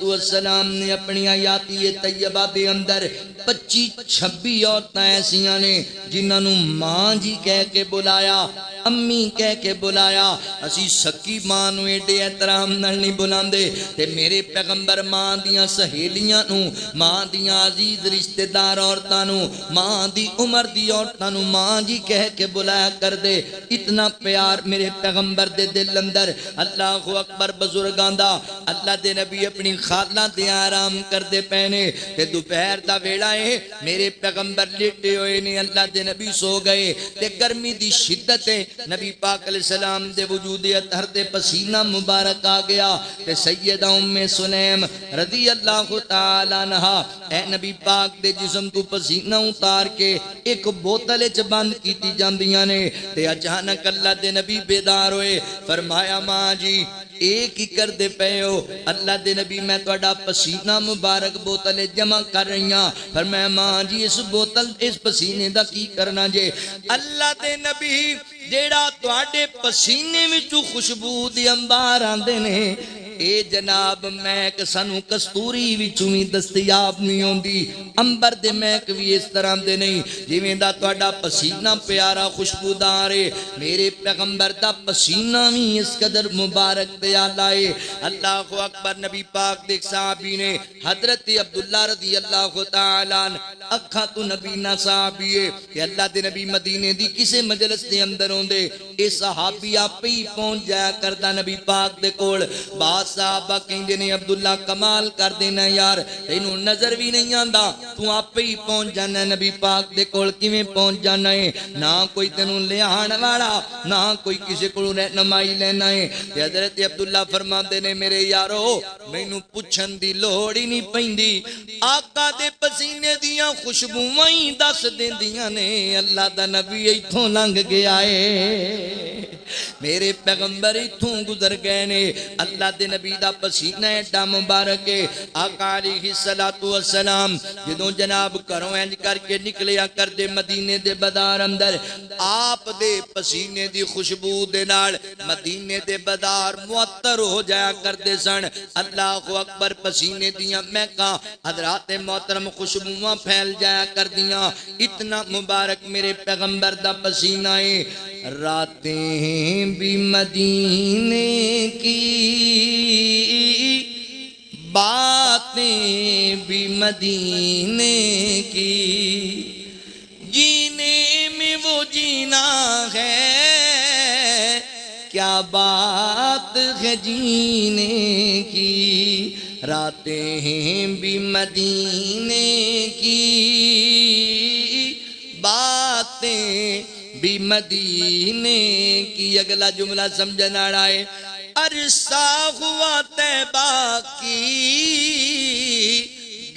السلام نے اپنی آیاتی طیبہ دے اندر 25-26 عورتیں ایسیاں نے جنہاں نو ماں جی کہہ کے بلایا امی کہہ کے بلایا اسی سکی ماں نو ایڈے احترام نال نہیں بلاندے تے میرے پیغمبر ماں دیاں سہیلیاں نو ماں دیاں عزیز رشتہ دار عورتاں نو ماں دی عمر دی عورتاں نو ماں جی کہہ کے بلایا کر دے اتنا پیار میرے پیغمبر دے دل اندر اللہ اکبر بزرگاں دا اللہ دے نبی اپنی خالہ دے آرام کر دے پہنے تے دوپہر دا ویلا ہے میرے پیغمبر لیٹے ہوئے نے اللہ دے نبی سو گئے تے گرمی دی شدت ہے نبی پاک علیہ السلام دے وجود اطہر تے پسینہ مبارک آ گیا تے سیدہ ام سلیم رضی اللہ تعالیٰ عنہ اے نبی پاک دے جسم تو پسینہ اتار کے ایک بوتل چ بند کیتی جاندیاں نے تے اچانک اللہ دے نبی بیدار ہوئے فرمایا ماں جی ایک ہی کر دے پے ہو اللہ دے نبی میں توڑا پسینہ مبارک بوتل جمع کر رہی ہاں فرمایا ماں جی اس بوتل اس پسینے دا کی کرنا جے اللہ دے نبی جیڑا توڑے پسینے میں جو خوشبو دی انبار آندے نے اے جناب میک سانو کستوری وچوں وی دستیاب نہیں ہوندی امبر دے میک وی اس طرح دے نہیں جویں دا تہاڈا پسینہ پیارا خوشبودار ہے میرے پیغمبر دا پسینہ وی اس قدر مبارک تے آلائے اللہ اکبر نبی پاک دے صحابی نے حضرت عبداللہ رضی اللہ تعالیٰ اکھا تو نبی نہ صحابی ہے کہ اللہ دے نبی مدینے دی کسے مجلس دے اندر ہوندے اے صحابی آپ ہی پہنچ جایا کردہ نبی پاک دے کول بعض صحابہ کہیں نے عبداللہ کمال کر دینا یار تینوں نظر بھی نہیں آندا تو آپ ہی پہنچ جانا نبی پاک دے کول کیویں پہنچ جانا ہے نہ کوئی تینوں لے آن والا نہ کوئی کسی کو رہنمائی لینا ہے حضرت عبداللہ فرماتے نے میرے یارو مینوں پوچھن دی لوڑ ہی نہیں پیندی آقا دے پسینے دیاں خوشبوئیں ہی دس دیندیاں نے اللہ دا نبی ایتھوں لنگ گیا ہے میرے پیغمبر ایتھوں گزر گئے نے اللہ دے نبی دا پسینہ ایڈا مبارک ہے آقا علیہ السلام جدوں جناب کروں انج کر کے نکلیا کر دے مدینے دے بازار اندر آپ دے پسینے دی خوشبو دے نال مدینے دے بازار معطر ہو جایا کر دے سن اللہ اکبر پسینے دیاں مہکاں حضرات محترم خوشبوواں پھیل جایا کر دیاں اتنا مبارک میرے پیغمبر دا پسینہ ہے راتیں بھی مدینے کی باتیں بھی مدینے کی جینے میں وہ جینا ہے کیا بات ہے جینے کی راتیں بھی مدینے کی باتیں بھی مدینے کی اگلا جملہ سمجھنا رہے عرصہ ہوا طیبہ کی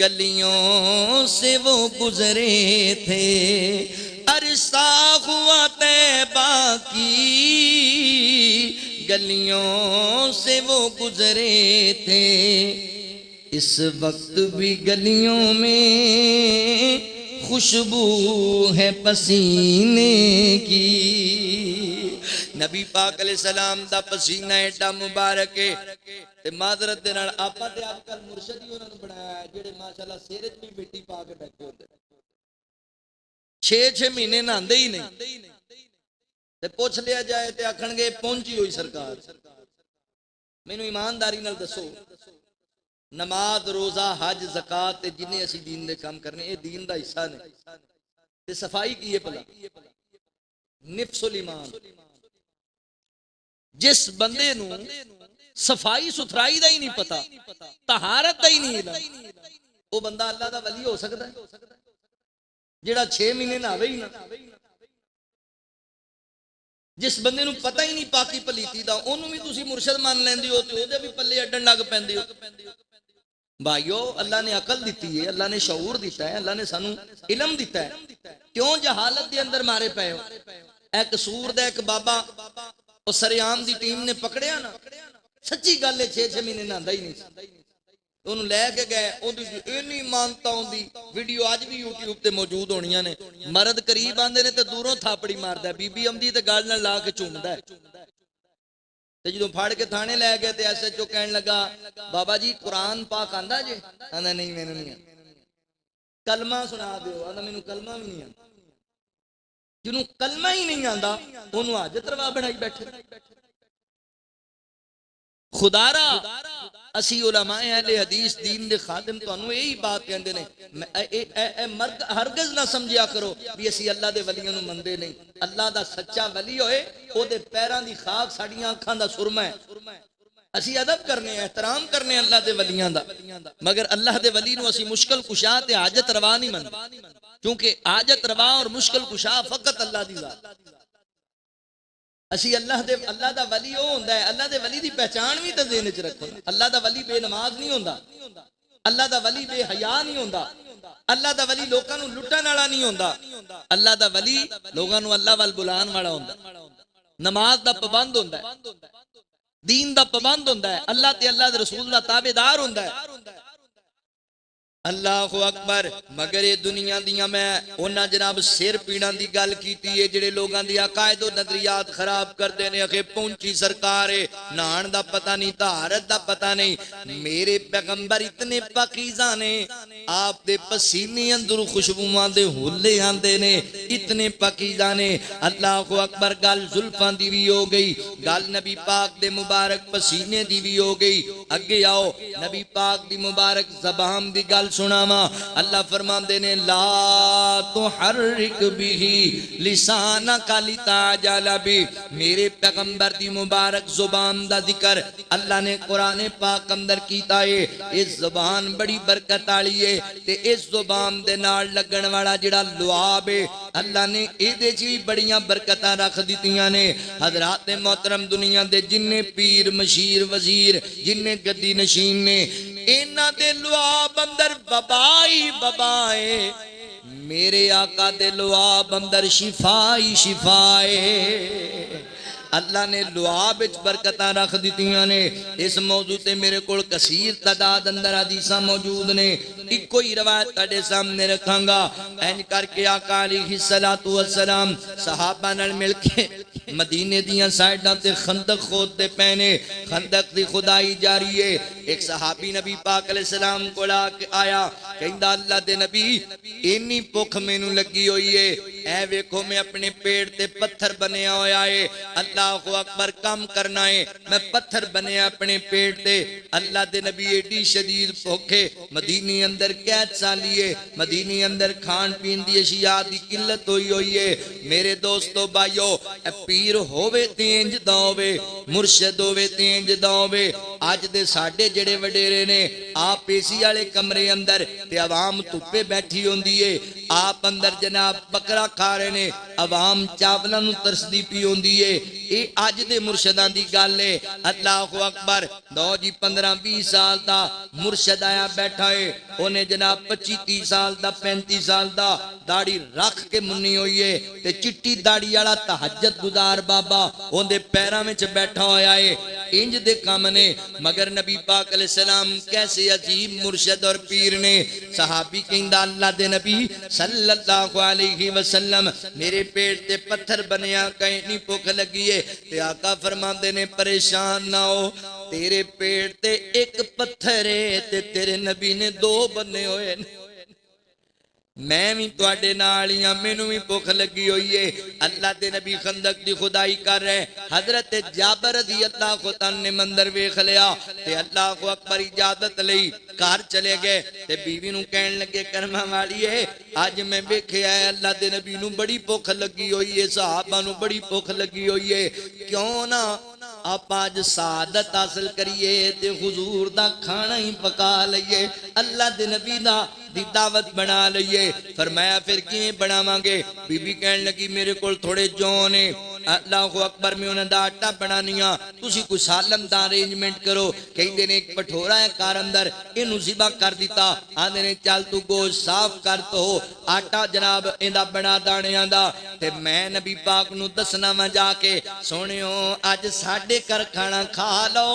گلیوں سے وہ گزرے تھے عرصہ ہوا طیبہ کی گلیوں سے وہ گزرے تھے اس وقت بھی گلیوں میں خوشبو ہے پسینے کی نبی پاک علیہ السلام دا پسینہ ایڈا مبارک ہے تے معذرت دے نال آپا تے آج کل مرشد ہی انہاں نے بنایا ہے جڑے ماشاءاللہ سیرے وچ بھی مٹی پا کے بیٹھے ہوندے 6 مہینے نہاندے ہی نہیں تے پوچھ لیا جائے تے آکھن گے پہنچی ہوئی سرکار مینوں ایمانداری نال دسو نماز روزہ حج زکات تے جنہیں اسی دین دے کام کرنے اے دین دا حصہ نے تے صفائی کی ہے پلا نفس الایمان جس بندے نو صفائی ستھرائی دا ہی نہیں پتا طہارت دا ہی نہیں علم وہ بندہ اللہ دا ولی ہو سکتا ہے جڑا 6 مہینے نہ ہوئے ہی نہ جس بندے نو پتہ ہی نہیں پاکی پلیتی دا اونوں بھی تسی مرشد مان لیندے ہو تے او دے بھی پلے اڈن لگ پیندے ہو بھائیو اللہ نے عقل دیتی ہے، اللہ نے شعور دیتا ہے، اللہ نے سانو علم دیتا ہے، کیوں جہالت دے اندر مارے پے ہو؟ اے قصور دا ایک بابا او سریام دی ٹیم نے پکڑیا نا، سچی گل ہے 6 مہینے نہاندا ہی نہیں سی، انہوں لے کے گئے، اینی مانتا ہوندی ویڈیو اج بھی یوٹیوب تے موجود ہونیاں نے، مرد قریب آندے نے تے دوروں تھاپڑی ماردا ہے، بی بی آمدی تے گال نال لا کے چومدا ہے، تے جدوں پھاڑ کے تھانے لے گئے تے ایس ایچ او کہن لگا بابا جی قرآن پاک آندا جے؟ آندا نہیں مینوں نہیں آندا، کلمہ سنا دیو، آندا مینوں کلمہ بھی نہیں آندا، جنوں کلمہ ہی نہیں آندا اونوں حاجت روا بنائی بیٹھے۔ خدا را اسی علماء اہل حدیث دین دے خادم تانوں یہی بات کہندے نے، اے مرد ہرگز نہ سمجھیا کرو بھی اسی اللہ دے ولیاں نوں مندے نہیں، اللہ دا سچا ولی ہوئے او دے پیراں دی خاک ساڈیاں اکھاں دا سرما ہے، اسی ادب کرنے ہیں، احترام کرنے ہیں اللہ دے ولیاں دا، مگر اللہ دے ولی نوں اسی مشکل کشا تے حاجت روا نہیں مندے، کیونکہ حاجت روا اور مشکل کشا فقط اللہ دی ذات۔ اسی اللہ دا ولی او ہوندا ہے، اللہ دے ولی دی پہچان بھی تے ذہن وچ رکھو، اللہ دا ولی بے نماز نہیں ہوندا، اللہ دا ولی بے حیا نہیں ہوندا، اللہ دا ولی لوکاں نوں لٹن والا نہیں ہوندا، اللہ دا ولی لوکاں نوں اللہ وال بلان والا ہوندا، نماز دا پابند ہوندا ہے، دین دا پابند ہوندا ہے، اللہ تے اللہ دے رسول دا تابعدار ہوندا ہے۔ اللہ اکبر، مگر یہ دنیا دیاں میں انہاں جناب سر پیڑاں دی گل کیتی ہے جڑے لوگاں دی عقائد و نظریات خراب کردے نے، اکھے پہنچی سرکار ہے، نہان دا پتہ نہیں، طہارت دا پتہ نہیں، میرے پیغمبر اتنے پاکیزہ نے، آپ دے پسینے اندر خوشبوواں دے ہولے آندے نے، اتنے پاکیزہ نے۔ اللہ اکبر، گل زلفاں دی بھی ہو گئی، گل نبی پاک دے مبارک پسینے دی بھی ہو گئی، اگے آؤ نبی پاک دی مبارک زبان دی گل سناوا، اللہ فرماندے نے لا تحرک به لسانک لتعجل به، میرے پیغمبر دی مبارک زبان دا ذکر اللہ نے قرآن پاک اندر کیتا ہے، اس زبان بڑی برکت والی ہے، تے اس زبان دے نال لگن والا جڑا لعاب ہے اللہ نے اے دے جی بڑیاں برکتاں رکھ دتیاں نے۔ حضرات محترم، دنیا دے جننے پیر مشیر وزیر جننے گدی نشین نے، اینا دے لعاب اندر ببائی ببائے، میرے آقا دے لعاب اندر شفائی شفائے، اللہ نے لعاب اچ برکتاں رکھ دیتیاں نے۔ اس موضوع تے میرے کول کثیر تعداد اندر حدیثاں موجود نے، ایک کوئی روایت تاڑے سامنے رکھاں گا۔ اینج کر کے آقا علیہ السلام صحابہ نال مل کے مدینے دیاں سائیڈاں تے خندق کھود دے پینے، خندق دی خدائی جاری ہے۔ ایک صحابی نبی پاک علیہ السلام کو آیا، کہندہ اللہ دے نبی اینی پوکھ مینوں لگی ہوئی ہے، اے ویکھو میں اپنے پیڑ تے پتھر بنیا ہویا ہے، اللہ اکبر کام کرنا ہے، میں پتھر بنیا اپنے پیڑ تے۔ اللہ دے نبی ایڈی شدید پوکھے، مدینی اندر قید سالی ہے، مدینی اندر کھان پین دی اشیاء دی قلت ہوئی ہے۔ میرے دوستو بھائیو، اے پیر ہووے تینج دا ہووے، مرشد ہووے تینج دا ہووے، آج دے ساڑھے جڑے وڈیرے نے، آپ پیسی آلے کمرے اندر تے عوام تپے بیٹھی ہوندی ہے، آپ اندر جناب بکرا کھا رہے نے، عوام چاولہ نو ترسدی پی ہوندی ہے، اے آج دے مرشدان دی گال ہے۔ اللہ اکبر، دو جی 15-20 سال دا مرشد آیا بیٹھا ہے، انہیں جناب 25-30 سال دا 35 سال دا داڑی رکھ کے منی ہوئی ہے، تے چٹی داڑی آڑا تحجد گزار بابا ہوندے پیرہ میں چھ بیٹھا ہویا ہے، انج دے کام نے۔ مگر نبی پاک علیہ السلام کیسے عظیم مرشد اور پیر نے، صحابی کہندہ اللہ دے نبی صلی اللہ علیہ وسلم میرے پیٹ تے پتھر بنیا کہیں نہیں پوکھ لگی ہے، تے آقا فرماندے نے پریشان نہ ہو، تیرے پیٹ تے ایک پتھر ہے تے تیرے نبی نے 2 بنے ہوئے، میں بھی تواڈے نالیاں مینوں بھی بھوک لگی ہوئی ہے۔ اللہ دے نبی خندق دی خدائی کر رہے، حضرت جابر رضی اللہ عنہ نے مندر ویکھ لیا تے اللہ اکبر اجازت لئی گھر چلے گئے تے بیوی نوں کہن لگے کرما والی ہے اج میں ویکھیا ہے اللہ دے نبی نوں بڑی بھوک لگی ہوئی ہے، صحابہ نوں بڑی بھوک لگی ہوئی ہے، کیوں نہ آپ آج سعادت حاصل کریے تے حضور دا کھانا ہی پکا لئیے، اللہ دے نبی دا دی دعوت بنا لئیے۔ فرمایا پھر کییں بناواں گے؟ بی بی کہن لگی میرے کول تھوڑے جون ہیں، اللہ اکبر میں انہاں دا آٹا بنانیاں تسی کوئی سالن دا ارینجمنٹ کرو کہندے نے ایک پٹھورا ہے کار اندر اینو ذبح کر دیتا آندے نے چل تو گوشت صاف کر تو آٹا جناب ایندا بنا دانیاں دا تے میں نبی پاک نو دسنا وا جا کے سونیو اج ساڈے گھر کھانا کھا لو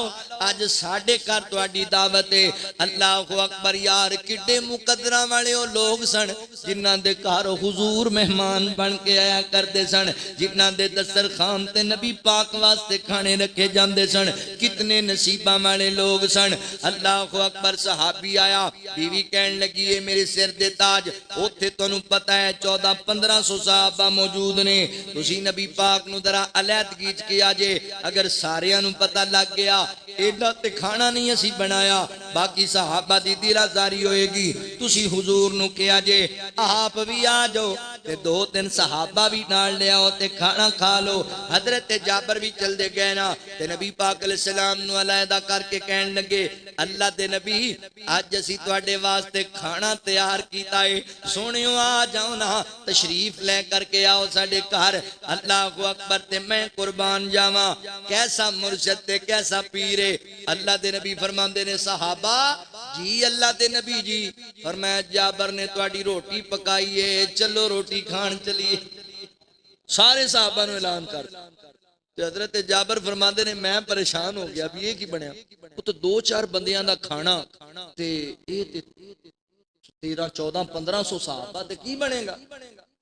اج ساڈے گھر تہاڈی دعوت ہے اللہ اکبر یار کڈے مقدراں والے او لوگ سن جنہاں دے گھر حضور مہمان بن کے آیا کردے سن جنہاں دے دسترخوان تے نبی پاک واسطے کھانے رکھے جاندے سن کتنے نصیباں والے لوگ سن اللہ اکبر صحابی آیا بیوی کہن لگی ہے میرے سر دے تاج اوتھے تانوں پتہ ہے 1400-1500 صحابہ موجود نے تسی نبی پاک نو ذرا علیحدگی وچ کیا جے اگر ساریاں نو پتہ لگ گیا ایڈا تے کھانا نہیں اسی بنایا باقی صحابہ دی دلازاری ہوئے گی تسی حضور نو کیا جے آپ بھی آ جاؤ تے 2-3 صحابہ بھی نال لے آؤ تے کھانا کھا لو حضرت جابر بھی چل دے گئے نا تے نبی پاک علیہ السلام نو علیحدہ کر کے کہن لگے اللہ دے نبی آج اسی تواڈے واسطے کھانا تیار کیتا ہے سونیو آ جاؤ نا تشریف لے کر کے آؤ ساڈے گھر اللہ اکبر تے میں قربان جاواں کیسا مرشد تے کیسا پیر ہے اللہ دے نبی فرماندے نے صحابہ جی اللہ دے نبی جی فرمایا جابر نے تواڈی روٹی پکائی ہے چلو روٹی کھان چلیے سارے صحابہ نو اعلان کر تے حضرت جابر فرماندے نے میں پریشان ہو گیا بھی یہ کی بنیا وہ تو 2-4 بندیاں دا کھانا تے اے تے 13-14-1500 صحابہ تے کی بنے گا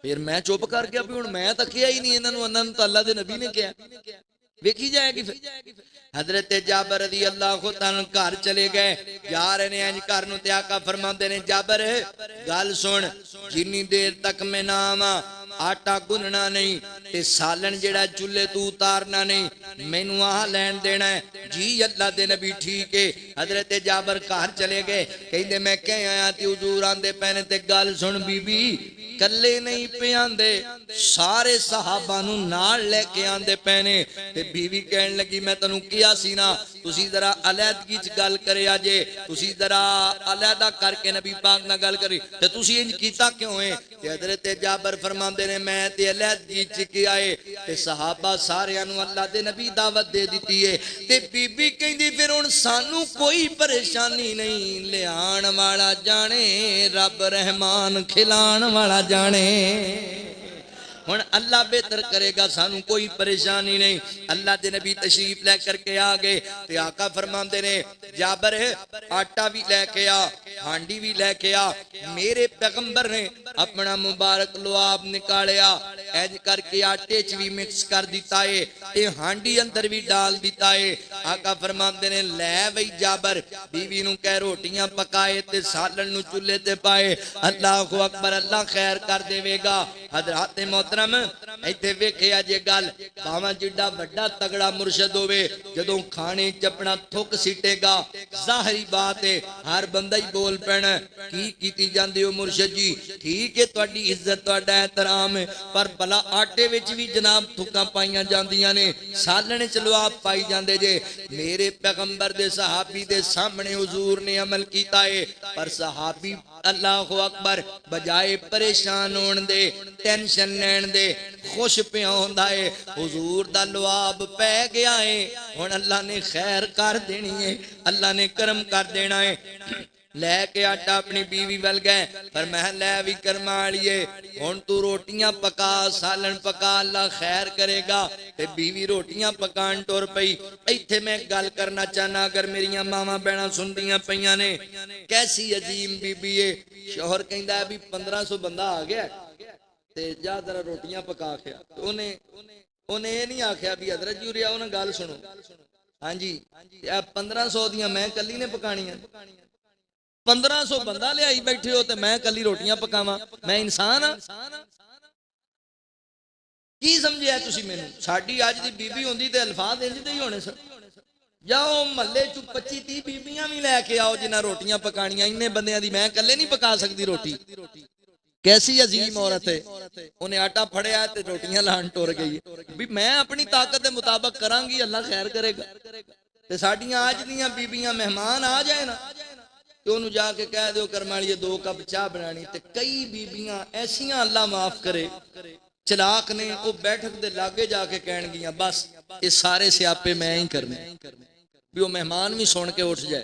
پھر میں چپ کر گیا بھی ہن میں تکیا ہی نہیں انہاں نو تو اللہ دے نبی نے کیا ویکھی جائے گی حضرت جابر رضی اللہ تعالیٰ گھر چلے گئے جا رہے ہیں گھر نو تے آقا فرماندے نے جابر گل سن جنی دیر تک میں نہ آواں آٹا گننا نہیں تے سالن جڑا چولہے تو اتارنا نہیں مینوں آ لین دینا ہے جی اللہ دے نبی ٹھیک ہے حضرت جابر گھر چلے گئے کہندے میں کہیں آیا تے حضور آندے پہنے تے گل سن بی بی کلے نہیں پہ آندے سارے صحابہ نو نال لے کے آندے پہنے تے بیوی کہن لگی میں تنوں کیا سی نا تسی ذرا علیحدگی چ گل کرے آجے تسی ذرا علیحدہ کر کے نبی پاک نہ گل کری تے تسی انج کیتا کیوں ہے تے حضرت جابر فرماندے نے میں تے علیحدگی چ کیا ہے تے صحابہ سارے نو اللہ دے نبی دعوت دے دیتی ہے تے بی بی کہندی پھر ہن سانو کوئی پریشانی نہیں لے آن والا جانے رب رحمان کھلان والا جانے ہن اللہ بہتر کرے گا سانو کوئی پریشانی نہیں اللہ دے نبی تشریف لے کر کے آگے تے آقا فرماندے نے جابر آٹا بھی لے کے آ ہانڈی بھی لے کے آ میرے پیغمبر نے اپنا مبارک لعاب نکالیا اینج کر کے آٹے چ بھی مکس کر دیتا ہے تے ہانڈی اندر بھی ڈال دیتا ہے آقا فرماندے نے لے وئی جابر بیوی نو کہہ روٹیاں پکائے تے سالن نو چولہے تے پائے اللہ اکبر اللہ خیر کر دے گا حضرات محترم ایتھے ویکھیا جے گل باواں جڈا بڑا تگڑا مرشد ہوے جدوں کھانے چ اپنا تھک سٹے گا ظاہری بات ہے ہر بندہ ہی بول پینا کی کیتی جاندی ہو مرشد جی ٹھیک ہے تہاڈی عزت تہاڈا احترام ہے پر بلا آٹے وچ بھی جناب تھکاں پائیاں جاندیاں نے سالن چ لعاب پائی جاندے جے میرے پیغمبر دے صحابی دے سامنے حضور نے عمل کیتا ہے پر صحابی اللہ اکبر بجائے پریشان ہون دے ٹینشن لین دے خوش پہ ہوندا ہے حضور دا لعاب پہ گیا ہے ہن اللہ نے خیر کر دینی ہے اللہ نے کرم کر دینا ہے لے کے آٹا اپنی بیوی ول گئے پر میں لے بھی کرما لیے ہن تو روٹیاں پکا سالن پکا اللہ خیر کرے گا تے بیوی روٹیاں پکان ٹور پئی ایتھے میں گل کرنا چاہنا اگر میریاں ماواں بہناں سندیاں پیاں نے کیسی عظیم بی بی ہے شوہر کہندا ہے بھی 1500 بندہ آ گیا تے جا ذرا روٹیاں پکا کے انہیں یہ نہیں آکھیا بھی حضرت جی انہاں گل سنو ہاں جی 1500 دیاں میں کلی نے پکانیاں 1500 بندہ لے آئی بیٹھے ہو تے میں کلی روٹیاں پکاواں میں انسان ہاں کی سمجھیا تسی مینوں ساڈی اج دی بی بی ہوندی تے الفاظ انج دے ہی ہونے سن جاؤ محلے چ 25-30 بیبیاں بھی لے کے آؤ جنہاں روٹیاں پکانیاں اننے بندیاں دی میں کلے نہیں پکا سکتی روٹی کیسی عظیم عورت ہے انہیں آٹا پھڑیا تے روٹیاں لان ٹور گئی بھی میں اپنی طاقت دے مطابق کراں گی اللہ خیر کرے گا تے ساڈیاں اج دیاں بیبیاں مہمان آ جائے نا تے انہوں جا کے کہہ دیو کرمالیے 2 کپ چاہ بنانی تے کئی بیبیاں ایسیاں اللہ معاف کرے ਚਲਾਕ ਨੇ ਉਹ ਬੈਠਕ ਦੇ ਲਾਗੇ ਜਾ ਕੇ ਕਹਿਣਗੀਆਂ ਬਸ ਇਹ ਸਾਰੇ ਸਿਆਪੇ ਮੈਂ ਹੀ ਕਰਨੇ, ਵੀ ਉਹ ਮਹਿਮਾਨ ਵੀ ਸੁਣ ਕੇ ਉੱਠ ਜਾਏ।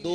2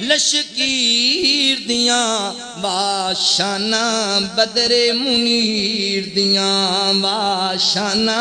لشکیر دیاں باشانہ بدر منیر دیاں باشانہ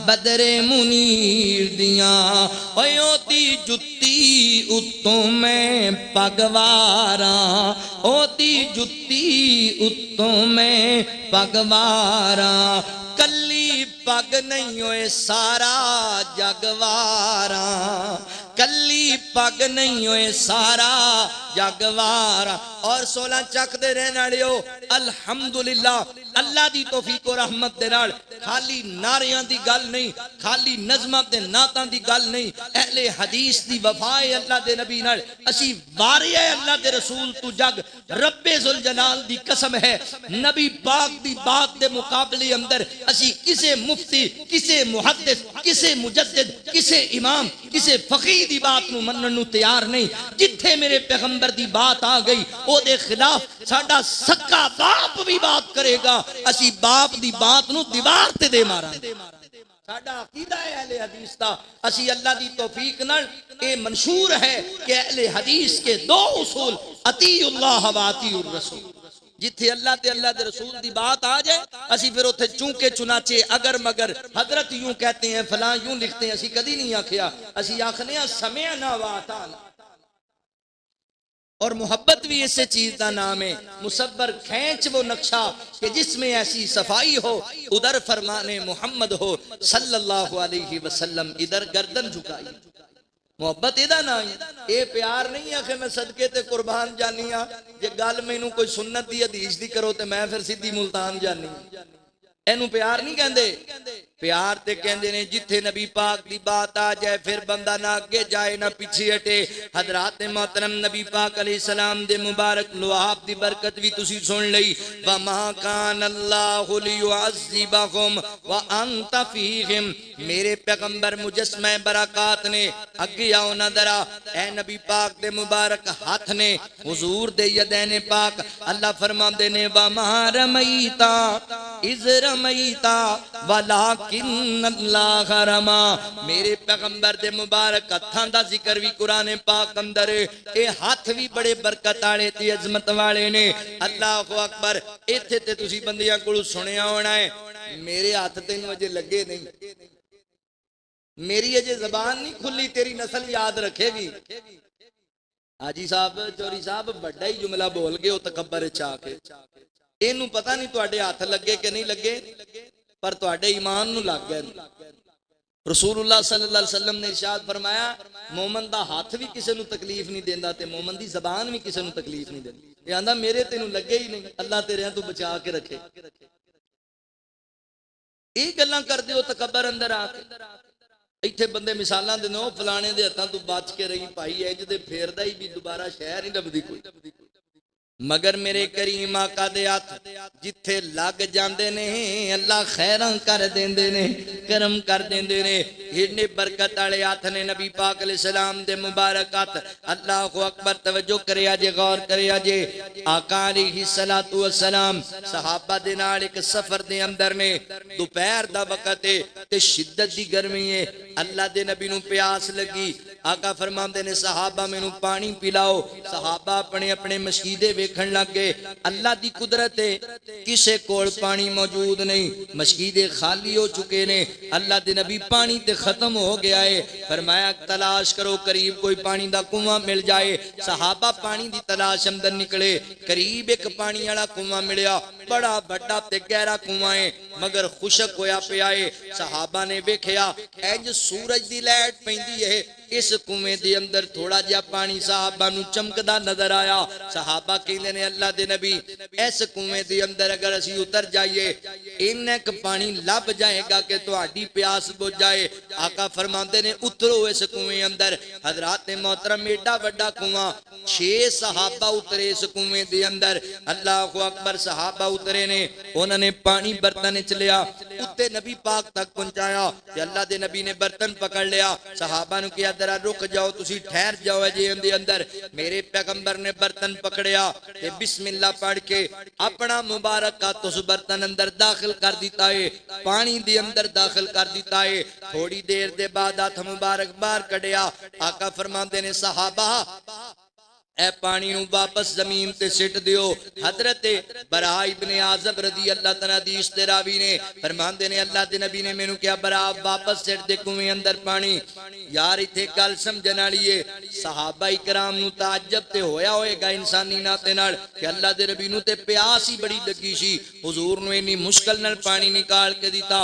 بدر منیر دیاں اوتی جتی اتوں میں پگواراں اوتی جتی اتوں میں پگواراں کلی پگ نہیں ہوئے سارا جگواراں کلی پگ نہیں ہوئے سارا جگواراں اور 16 چک دے رہنے والےو الحمدللہ اللہ دی توفیق و رحمت دے نال خالی ناریاں دی گل نہیں خالی نظماں تے نعتاں دی گل نہیں اہل حدیث دی وفائے اللہ دے نبی نال اسی واری ہے اللہ دے رسول تو جگ رب ذوالجلال دی قسم ہے نبی پاک دی بات دے مقابلے اندر اسی کسے مفتی کسے محدث کسے مجدد کسے امام کسے فقیہ دی بات نو منن نو تیار نہیں جتھے میرے پیغمبر دی بات آ گئی او دے خلاف ساڈا سکا باپ بھی بات کرے گا اسی باپ دی بات نو دیوار تے دے مارا ساڈا عقیدہ ہے اہل حدیث دا اسی اللہ دی توفیق نال اے منشور ہے کہ اہل حدیث کے 2 اصول اطیع اللہ و اطیع الرسول جتھے اللہ تے اللہ دے رسول دی بات آ جائے اسی پھر اتھے چونکے چنانچے اگر مگر حضرت یوں کہتے ہیں فلاں یوں لکھتے ہیں اسی کدی نہیں آکھیا اسی آکھنے ہیں سمعنا و اطعنا اور محبت بھی اسے چیز دا نام ہے مصور کھینچ وہ نقشہ کہ جس میں ایسی صفائی ہو ادھر فرمان محمد ہو صلی اللہ علیہ وسلم ادھر گردن جھکائی محبت ادا نہ اے پیار نہیں ہے کہ میں صدقے تے قربان جانی ہاں جے گل مینوں کوئی سنت دی حدیث دی کرو تے میں پھر سیدھی ملتان جانی اینو پیار نہیں کہندے پیار تے کہندے نے جتھے نبی پاک دی بات آ جائے پھر بندہ نہ آگے جائے نہ پیچھے ہٹے حضرات محترم نبی پاک علیہ السلام دے مبارک لعاب دی برکت بھی تسی سن لئی وَمَا كَانَ اللَّهُ لِيُعَذِّبَهُمْ وَأَنْتَ فِيهِمْ میرے پیغمبر مجسمہ برکات نے اگے آؤ نہ درا اے نبی پاک دے مبارک ہاتھ نے حضور دے یدین پاک اللہ فرماندے نے وَمَا رَمَيْتَ اِذْ رَمَيْتَ وَلَكِنَّ اللَّهَ رَمَا میرے پیغمبر دے مبارک ہتھاں دا ذکر بھی قرآن پاک اندر اے ہاتھ بھی بڑے برکت والے تے عظمت والے نے اللہ اکبر ایتھے تے تسی بندیاں کولوں سنیا ہونا ہے میرے ہاتھ تینوں اجے لگے نہیں میری اجے زبان نہیں کھلی تیری نسل یاد رکھے گی حاجی صاحب چوری صاحب بڑا ہی جملہ بول گئے او تکبر چا کے اینوں پتہ نہیں تواڈے ہاتھ لگے کہ نہیں لگے پر تواڈے ایمان نو لگ گئے رسول اللہ صلی اللہ علیہ وسلم نے ارشاد فرمایا مومن دا ہاتھ بھی کسے نو تکلیف نہیں دیندا تے مومن دی زبان بھی کسے نو تکلیف نہیں دیندی یہ آندا میرے تینوں لگے ہی نہیں اللہ تیرے تو بچا کے رکھے یہ گلاں کر دیو تکبر اندر آ کے ایتھے بندے مثالاں دے نو فلانے دے ہتھاں تو بچ کے رہی پائی اے جدے پھیردا ہی بھی دوبارہ شہر نہیں لبدی کوئی مگر میرے کریم آقا دے ہاتھ جتھے لگ جاندے نے اللہ خیراں کر دیندے نے کرم کر دیندے نے ہنے برکت والے ہاتھ نے نبی پاک علیہ السلام دے مبارک ہاتھ اللہ اکبر توجہ کریا جے غور کریا جے آقا علیہ الصلوۃ والسلام صحابہ دے نال ایک سفر دے اندر نے دوپہر دا وقت ہے تے شدت دی گرمی ہے اللہ دے نبی نو پیاس لگی آقا فرماندے نے صحابہ مینوں پانی پلاؤ صحابہ اپنے اپنے مشکیدے ویکھن لگ گئے اللہ دی قدرت ہے کسے کول پانی موجود نہیں مشکیدے خالی ہو چکے نے اللہ دے نبی پانی تے ختم ہو گیا ہے فرمایا تلاش کرو قریب کوئی پانی دا کنواں مل جائے صحابہ پانی دی تلاش اندر نکلے قریب ایک پانی والا کنواں ملیا بڑا بڑا تے گہرا کنواں ہے مگر خشک ہویا پیا ہے صحابہ نے ویکھیا انج سورج دی لائٹ پیندی ہے اس کنویں دے اندر تھوڑا جہا پانی صحابہ نو چمکدا نظر آیا صحابہ کہندے نے اللہ دے نبی اس کنویں دے اندر اگر اسی اتر جائیے انک پانی لب جائے گا کہ تہاڈی پیاس بجھ جائے آقا فرماندے نے اترو اس کنویں اندر حضرات محترم ایڈا بڑا کنواں 6 صحابہ اترے اس کنویں دے اندر اللہ اکبر صحابہ اترے نے انہوں نے پانی برتن وچ لیا اتے نبی پاک تک پہنچایا کہ اللہ دے نبی نے برتن پکڑ لیا صحابہ نے کہا ذرا رک جاؤ تسی ٹھہر جاؤ جی دے اندر میرے پیغمبر نے برتن پکڑیا تے بسم اللہ پڑھ کے اپنا مبارک ہاتھ اس برتن اندر داخل کر دیتا ہے پانی دے اندر داخل کر دیتا ہے تھوڑی دیر دے بعد ہاتھ مبارک باہر کڈیا آقا فرماندے نے صحابہ اے پانی نو واپس زمین تے سٹ دیو. حضرت برا ابن عازب رضی اللہ تعالیٰ حدیث تے راوی نے فرماندے نے اللہ دے نبی نے مینوں کہا برا واپس سٹ دے کنویں اندر پانی. یار ایتھے گل سمجھن والی ہے. صحابہ کرام نو تعجب تے ہویا ہوئے گا انسانی ناتے نال کہ اللہ دے نبی نو تے پیاس ہی بڑی لگی سی. حضور نو اتنی مشکل نال پانی نکال کے دیتا,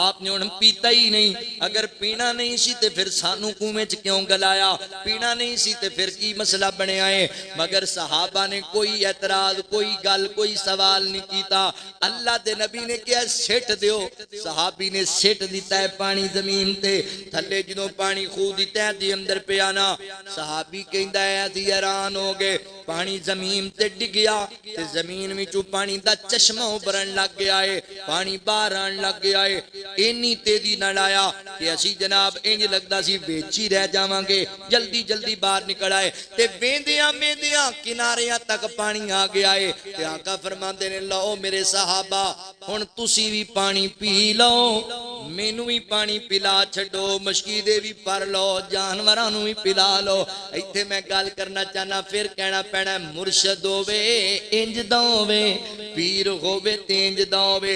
آپ نے ہن پیتا ہی نہیں. اگر پینا نہیں سی تے پھر سانو کنویں چ کیوں گلایا؟ پینا نہیں سی تے پھر کی مسئلہ بنیا ہے؟ مگر صحابہ نے کوئی اعتراض, کوئی گل, کوئی سوال نہیں کیتا. اللہ دے نبی نے کیا سٹ دیو. صحابی نے سٹ دیتا ہے پانی زمین تے. تھلے جدوں پانی خو دیتا ہے دی اندر پیا نا, صحابی کہندا ہے اسی حیران ہو گئے. پانی زمین تے ڈگیا تے زمین وچوں پانی دا چشمہ ابھرن لگ گیا ہے, پانی باہر آن لگ گیا ہے. اینی تیزی نال آیا کہ اسی جناب انج لگدا سی وچ ہی رہ جاواں گے, جلدی جلدی باہر نکل آئے تے ویندیاں ویندیاں کناریاں تک پانی آ گیا ہے. تے آقا فرماندے نے لو میرے صحابہ ہن تسی بھی پانی پی لو, مینوں بھی پانی پلا چھڈو, مشکیدے بھی پر لو, جانوراں نوں بھی پلا لو. ایتھے میں گل کرنا چاہنا پھر کہنا پینا مرشد ہووے انج دا ہووے, پیر ہووے تے انج دا ہووے.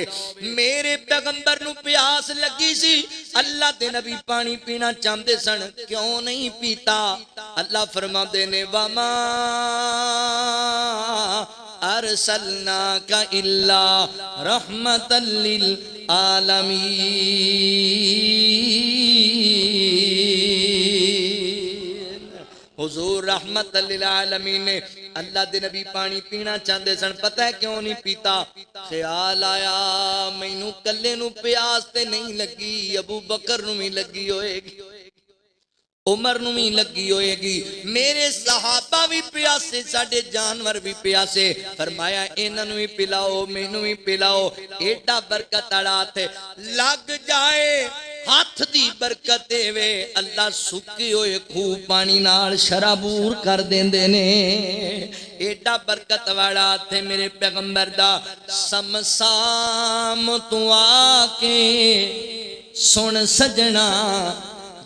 میرے پیغمبر نوں پیاس لگی سی, اللہ دے نبی پانی پینا چاہندے سن, کیوں نہیں پیتا؟ اللہ فرماندے نے وما ارسلناک الا رحمتا للعالمین. حضور رحمت للعالمین نے اللہ دے نبی پانی پینا چاہندے سن. پتہ ہے کیوں نہیں پیتا؟ خیال آیا مینوں کلے نوں پیاس تے نہیں لگی, ابو بکر نوں بھی لگی ہوئے گی, عمر نوں بھی لگی ہوئے گی, میرے صحابہ بھی پیاسے, ساڈے جانور بھی پیاسے. فرمایا انہاں نوں بھی پلاؤ, مینوں بھی پلاؤ. ایڈا برکت والا تے لگ جائے ہاتھ دی برکت وے, اللہ سکے ہوئے خوہ پانی نال شرابور کر دیندے نے. ایڈا برکت والا تے میرے پیغمبر دا. سمسام تو آ کے سن سجنا,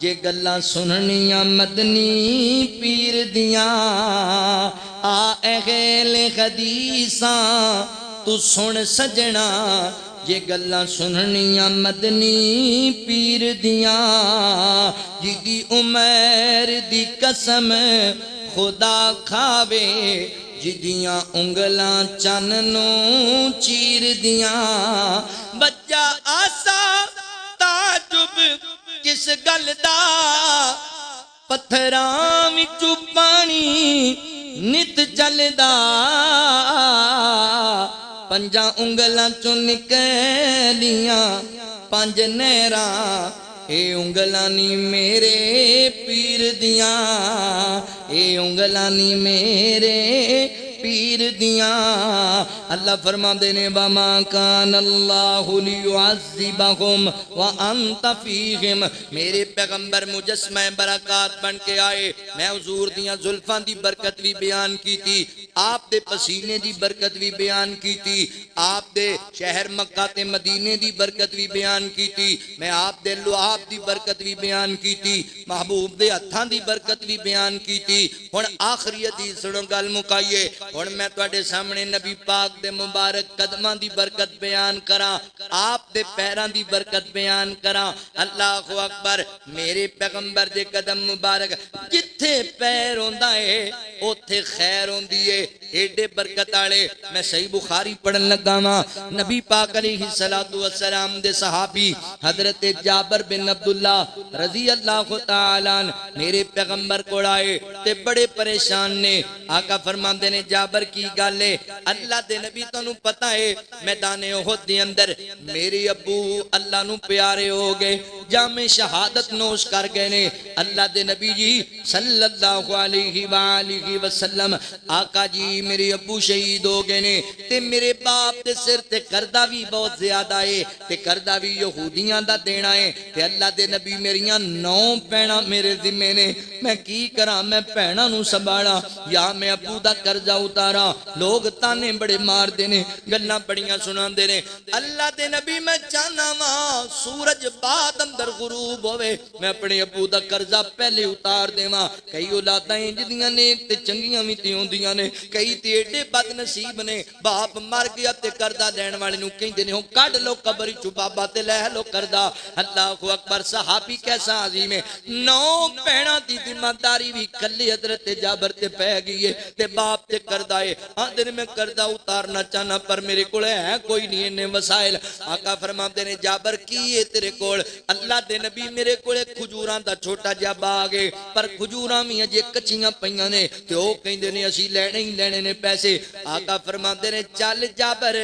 جے گلاں سننیاں مدنی پیر دیاں, آ اہل حدیثاں تو سن سجنا, جے گلاں سننیاں مدنی پیر دیاں. جی عمر دی قسم خدا کھاوے, جدیاں انگلاں چننوں چیر دیاں. بچہ آسا تعجب کس گل دا, پتھراں وچوں پانی نت چلدا, پنجاں انگلاں چوں نکلیاں پنج نہراں, اے انگلاں نی میرے پیر دیاں, اے انگلاں نی میرے پیر دیاں. اللہ فرماندے نے وما کان اللہ لیعذبہم وانت فیہم. میرے پیغمبر مجسمہ برکات بن کے آئے. میں حضور دیاں زلفاں دی برکت بھی بیان کی تھی, آپ دے پسینے دی برکت بھی بیان کی تھی, آپ دے شہر مکہ تے مدینے دی برکت بھی بیان کی تھی, میں آپ دے لعاب دی برکت بھی بیان کی تھی, محبوب دے ہتھاں دی برکت بھی بیان کی تھی. ہن آخری حدیث سنو گل مکائیے. ہن میں تواڈے سامنے نبی پاک دے مبارک قدماں دی برکت بیان کراں, آپ دے پیراں دی برکت بیان کراں. اللہ اکبر. میرے پیغمبر دے قدم مبارک, جتھے پیر ہوندا ہے اوتھے خیر ہوندی ہے, ایڈے برکت والے. میں صحیح بخاری پڑھن لگا وا, نبی پاک علیہ الصلوۃ والسلام دے صحابی حضرت جابر بن عبداللہ رضی اللہ تعالی عنہ میرے پیغمبر کو آئے تے بڑے پریشان نے. آقا فرماندے نے جابر کی گل ہے؟ اللہ دے نبی تانوں پتہ ہے میدان احد دے اندر میرے ابو اللہ نو پیارے ہو گئے, جام شہادت نوش کر گئے نے. اللہ دے نبی جی صلی اللہ علیہ وآلہ وسلم آقا جی نبی میرے ابو شہید ہو گئے نے تے میرے باپ دے سر تے قرضہ بھی بہت زیادہ ہے تے قرضہ بھی یہودیاں دا دینا ہے تے اللہ دے نبی میریاں 9 بہناں میرے ذمے نے میں کی کراں میں بہناں نوں سنبھالاں یا میں ابو دا قرضہ اتاراں لوگ تانے بڑے مار دے نے گلاں بڑیاں سناندے نے اللہ دے نبی میں چاہنا وا سورج بعد اندر غروب ہوئے میں اپنے ابو دا قرضہ پہلے اتار دیواں کئی اولاداں انجدیاں نیک تے چنگیاں وی تے ہوندیاں نے کئی تے ایڈے بد نصیب نے باپ مر گیا تے قرضہ دین والے نوں کہندے نے ہو کڈ لو قبر چوں بابا تے لے لو قرضہ اللہ اکبر صحابی کیسا عظیم ہے 9 بہناں دی ذمہ داری بھی کلے حضرت جابر تے پہ گئی ہے تے باپ تے قرضہ ہے آندے میں قرضہ اتارنا چاہنا پر میرے کول ہے کوئی نہیں نے وسائل آقا فرماتے نے جابر کی ہے تیرے کول اللہ دے نبی میرے کول کھجوراں دا چھوٹا جا باغ ہے پر کھجوراں وی اجے کچیاں پیاں نے تے او کہندے نے اسی لینے ہی لینے نے پیسے آقا فرماتے نے چل جابر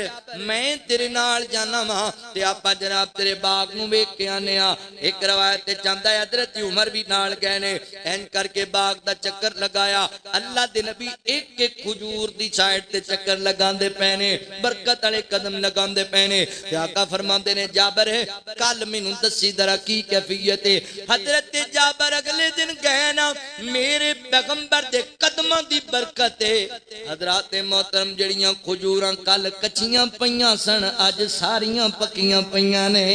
میں تیرے نال جانا وا تے آپا جناب تیرے باغ نوں ویکھ کے آنے آ ایک روایت تے چاندا ہے حضرت عمر بھی نال گئے نے این کر کے باغ دا چکر لگایا اللہ دے نبی ایک ایک کھجور دی سائیڈ تے چکر لگاندے پینے برکت والے قدم لگاندے پینے تے آقا فرماندے نے جابر کل مینوں دسی ذرا کی کیفیت ہے حضرت جابر اگلے دن گئے نا میرے پیغمبر دے قدماں دی برکت ہے حضرات محترم جڑیاں کھجوراں کل کچیاں پیاں سن اج ساریاں پکیاں پیاں نے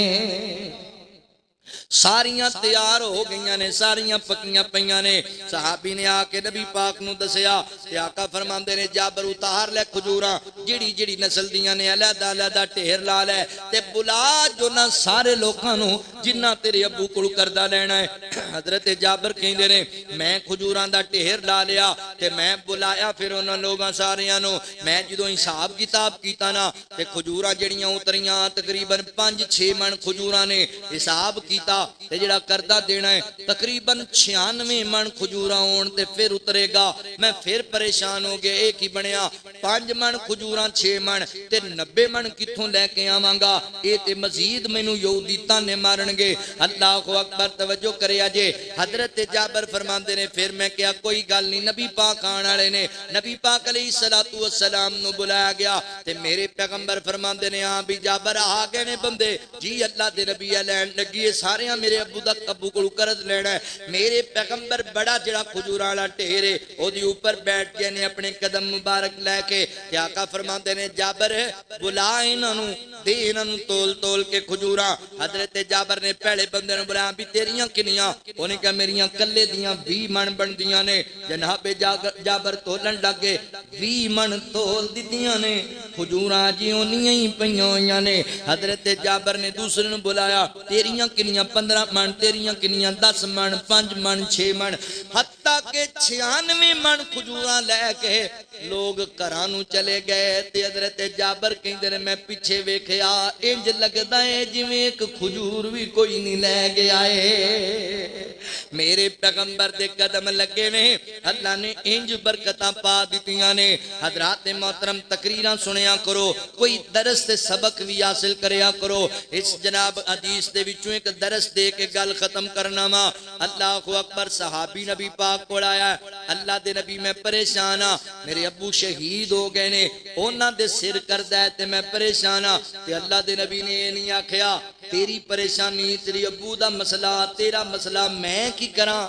ساریاں تیار ہو گئیاں نے ساریاں پکیاں پیاں نے صحابی نے آ کے نبی پاک نو دسیا تے آقا فرماندے نے جابر اتار لے کھجوراں جڑی جڑی نسل دیاں نے علیحدہ علیحدہ ٹھیر لا لے تے بلا جو نہ سارے لوکاں نو جنہ تیرے ابو کول قرضہ لینا ہے حضرت جابر کہندے نے میں کھجوراں دا ٹھیر لا لیا تے میں بلایا پھر انہاں لوگاں ساریاں نو میں جدوں حساب کتاب کیتا نا تے کھجوراں جڑیاں اتریاں تقریباً 5-6 من کھجوراں نے حساب کیتا تے جڑا قرضہ دینا ہے تقریباً 96 من کھجوراں ہون تے پھر اترے گا میں پھر پریشان ہو گیا ایک ہی بنیا 5 من کھجوراں 6 من تے 90 من کتھوں لے کے آواں گا اے تے مزید مینوں یہودی تانے مارن گے اللہ اکبر توجہ کریا جے حضرت جابر فرماندے نے پھر میں کیا کوئی گل نہیں نبی پاک آن والے نے نبی پاک علیہ الصلوۃ والسلام نو بلایا گیا تے میرے پیغمبر فرماندے نے ہاں بھی جابر آ گئے نے بندے جی اللہ دے نبی لین لگی سارے میرے ابو دا ابو کو قرض لینا ہے میرے پیغمبر بڑا جڑا کھجوراں والا ٹھیر ہے او دی اوپر بیٹھ گئے نے اپنے قدم مبارک لے کے تے آقا فرماندے نے جابر بلا انہاں نوں دے انہاں نوں تول تول کے کھجوراں حضرت جابر نے پہلے بندے نوں بلایا بھی تیریاں کنیاں اونے کہا میریاں کلے دیاں 20 من بندیاں نے جناب جابر تولن لگے 20 من تول دتیاں نے کھجوراں جی اونیاں ہی پئیاں ہویاں نے حضرت جابر نے دوسرے نوں بلایا تیریاں کنیاں 15 من تیریاں کنیاں 10 من 5 من 6 من حتیٰ کہ 96 من کھجوراں لے کے لوگ گھراں نوں چلے گئے تے حضرت جابر کہندے نے میں پیچھے ویکھیا انج لگدا ہے جویں ایک کھجور بھی کوئی نہیں لے گیا ہے میرے پیغمبر دے قدم لگے نے اللہ نے انج برکتاں پا دتیاں نے حضرات محترم تقریراں سنیا کرو کوئی درس تے سبق بھی حاصل کریا کرو اس جناب حدیث دے وچوں ایک درس دے کے گل ختم کرنا وا اللہ اکبر صحابی نبی پاک کول آیا اللہ دے نبی میں پریشان ہاں میرے ابو شہید ہو گئے نے انہاں دے سر کردا ہے تے میں پریشان ہاں تے اللہ دے نبی نے یہ نہیں آکھیا تیری پریشانی تیری ابو دا مسئلہ تیرا مسئلہ میں کی کراں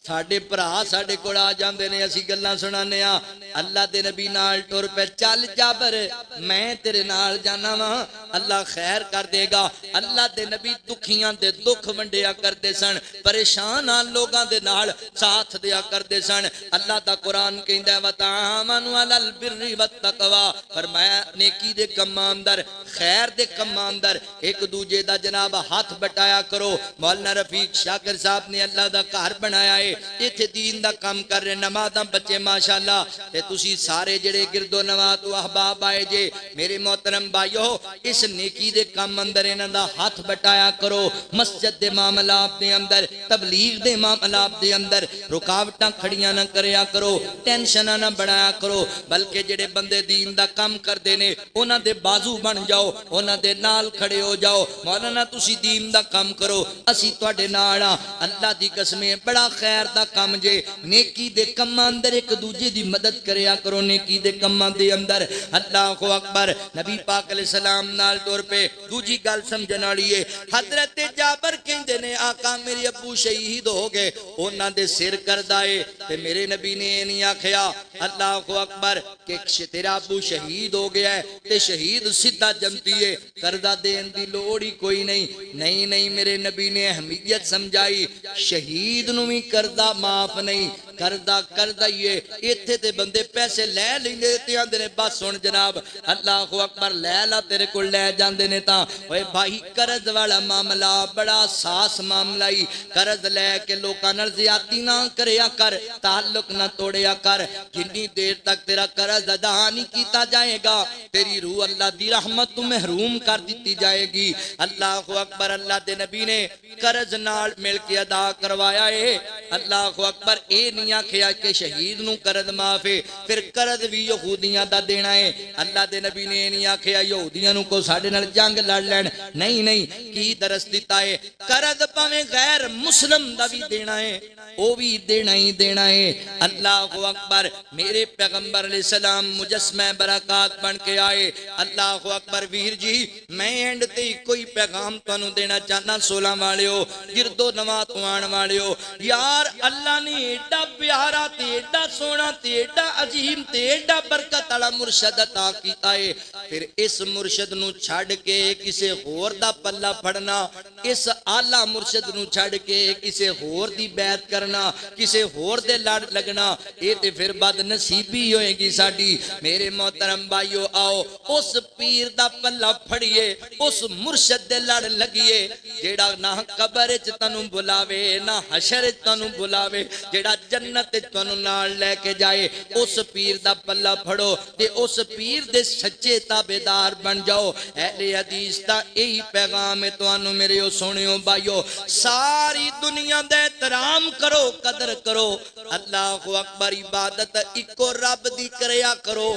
ساڈے بھرا ساڈے کول آ جاندے نے اسی گلاں سنانے آ اللہ دے نبی نال ٹر پے چل جابر میں تیرے نال جانا وا اللہ خیر کر دے گا اللہ دے نبی دکھیاں دے دکھ ونڈیا کردے سن پریشان لوگاں دے نال ساتھ دیا کردے سن اللہ دا قرآن کہندا ہے وتعاونوا علی البر والتقوی فرمایا نیکی دے کماں اندر خیر دے کماں اندر ایک دوجے دا جناب ہاتھ بٹایا کرو مولانا رفیق شاکر صاحب نے اللہ دا گھر بنایا ہے ایتھے دین دا کام کر رہے نمازاں بچے ماشاءاللہ تے تسی سارے جڑے گرد و نواح تو احباب آئے جے میرے محترم بھائیو اس اس نیکی دے کام اندر انہاں دا ہاتھ بٹایا کرو مسجد دے معاملات دے اندر تبلیغ دے معاملات دے اندر رکاوٹاں کھڑیاں نہ کریا کرو ٹینشناں نہ بڑھایا کرو بلکہ جڑے بندے دین دا کام کردے نے انہاں دے بازو بن جاؤ انہاں دے نال کھڑے ہو جاؤ مولانا تسی دین دا کام کرو اسی تواڈے نال ہاں اللہ دی قسم بڑا خیر دا کام جے نیکی دے کم اندر ایک دوجے دی مدد کریا کرو نیکی دے کم دے اندر اللہ اکبر نبی پاک علیہ السلام نال طور پہ دوجی گل سمجھن والی ہے حضرت جابر کہندے نے آقا میرے ابو شہید ہو گئے انہاں دے سر کردا اے تے میرے نبی نے نہیں آکھیا اللہ اکبر کہ تیرا ابو شہید ہو گیا ہے تے شہید سیدھا جمتی ہے کردہ دین دی لوڑ ہی کوئی نہیں میرے نبی نے اہمیت سمجھائی شہید نو بھی کردہ معاف نہیں کردہ یہ ایتھے تے بندے پیسے لے لیندے تے آندے نے بس سن جناب اللہ اکبر لے لا تیرے کو لے جاندے نے تاں اوے بھائی قرض والا معاملہ بڑا ساس معاملہ ہی قرض لے کے لوکاں نال زیادتی نہ کریا کر تعلق نہ توڑیا کر جتنی دیر تک تیرا قرض ادا نہیں کیتا جائے گا تیری روح اللہ دی رحمت تو محروم کر دیتی جائے گی اللہ اکبر اللہ دے نبی نے قرض نال مل کے ادا کروایا ہے اللہ اکبر اے نہیں آکھیا کہ شہید نو قرض معاف ہے پھر قرض بھی یہودیاں دا دینا ہے اللہ دے نبی نے نہیں آکھیا یہودیاں نو کو ساڈے نال جنگ لڑ لین نہیں کی درس دیتا ہے قرض پاویں غیر مسلم دا بھی دینا ہے او بھی دینا ہے اللہ اکبر میرے پیغمبر علیہ السلام مجسمہ برکات بن کے آئے اللہ اکبر ویر جی میں اینڈ تے کوئی پیغام تانوں دینا چاہنا 16 والے ہو گردو نواں تو آن والے ہو یار اللہ نے ایڈا پیارا تے ایڈا سونا تے ایڈا عظیم تے ایڈا برکت والا مرشد عطا کیتا ہے پھر اس مرشد نو چھڑ کے کسے ہور دا پلہ پھڑنا اس اعلی مرشد نو چھڑ کے کسے ہور دی بیعت کرنا کسے ہور دے لڑ لگنا اے تے پھر بد نصیبی ہوئے گی ساڈی میرے محترم بھائیو آؤ اس پیر دا پلہ پھڑیے اس مرشد دے لڑ لگیے جیڑا نہ قبر وچ تانوں بلاوے نہ حشر وچ تانوں بلاوے جیڑا جنت وچ تانوں نال لے کے جائے اس پیر دا پلہ پھڑو تے اس پیر دے سچے تابعدار بن جاؤ اہل حدیث دا یہی پیغام ہے تانوں میرے سونیو بھائیو ساری دنیا دا احترام کرو قدر کرو اللہ اکبر عبادت اکو رب دی کریا کرو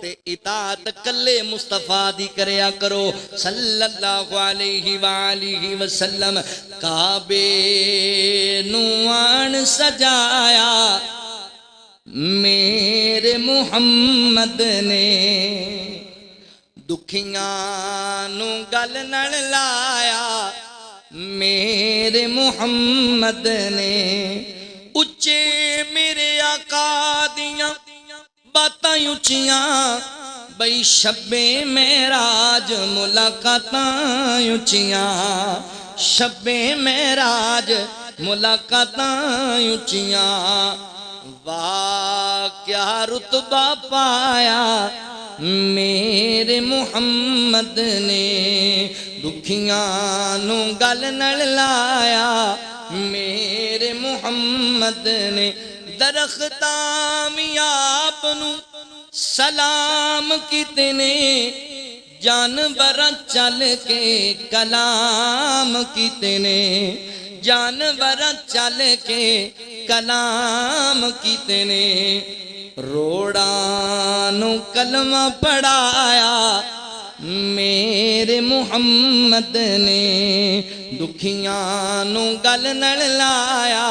تے اطاعت کلے مصطفیٰ دی کریا کرو صلی اللہ علیہ وآلہ وسلم کعبے نوان سجایا میرے محمد نے دکھیاں نو گل نال لایا میرے محمد نے اچے میرے آقا دیاں باتاں اچیاں بھئی شب معراج ملاقاتاں اچیاں شب معراج ملاقاتاں اچیاں واہ کیا رتبہ پایا میرے محمد نے دکھیاں نو گل نال لایا میرے محمد نے درختاں میاب نو سلام کتنے جانور چل کے کلام کتنے جانور چل کے کلام کتنے روڑانو کلمہ پڑھایا میرے محمد نے دکھیاں نو گل نال لایا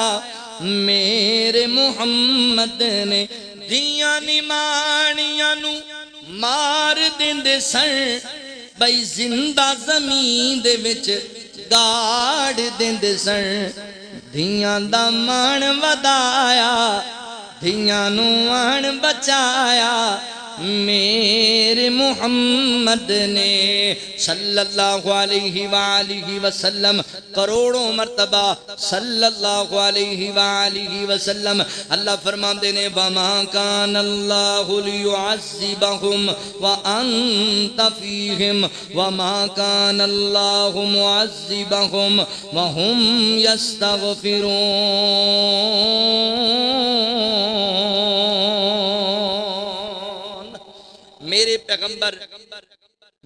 میرے محمد نے دیاں نمانیاں نو مار دیندے سن بھئی زندہ زمین دے وچ گاڑ دیندے سن دھیاں دا مان ودایا دھیاں نو آن بچایا میرے محمد نے صلی اللہ علیہ وآلہ وسلم کروڑوں مرتبہ صلی اللہ علیہ وآلہ وسلم اللہ فرماندے نے وَمَا كَانَ اللَّهُ لِيُعَذِّبَهُمْ وَأَنْتَ فِيهِمْ وَمَا كَانَ اللَّهُ مُعَذِّبَهُمْ وَهُمْ يَسْتَغْفِرُونَ میرے پیغمبر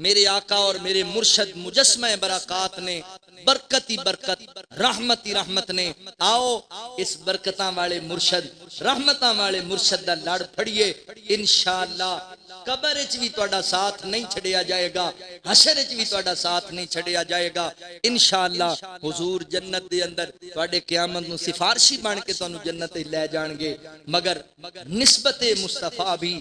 میرے آقا اور میرے مرشد مجسمہ برکات نے برکت ہی برکت، رحمت ہی رحمت نے، آؤ اس برکتاں والے مرشد رحمتاں والے مرشد دا لڑ پھڑیے، انشاءاللہ قبر وچ بھی تہاڈا ساتھ نہیں چھڑیا جائے گا، حشر وچ بھی تہاڈا ساتھ نہیں چھڑیا جائے گا انشاءاللہ۔ حضور جنت دے اندر تہاڈے قیامت نو سفارشی بن کے تانوں جنت لے جان گے، مگر نسبت مصطفیٰ بھی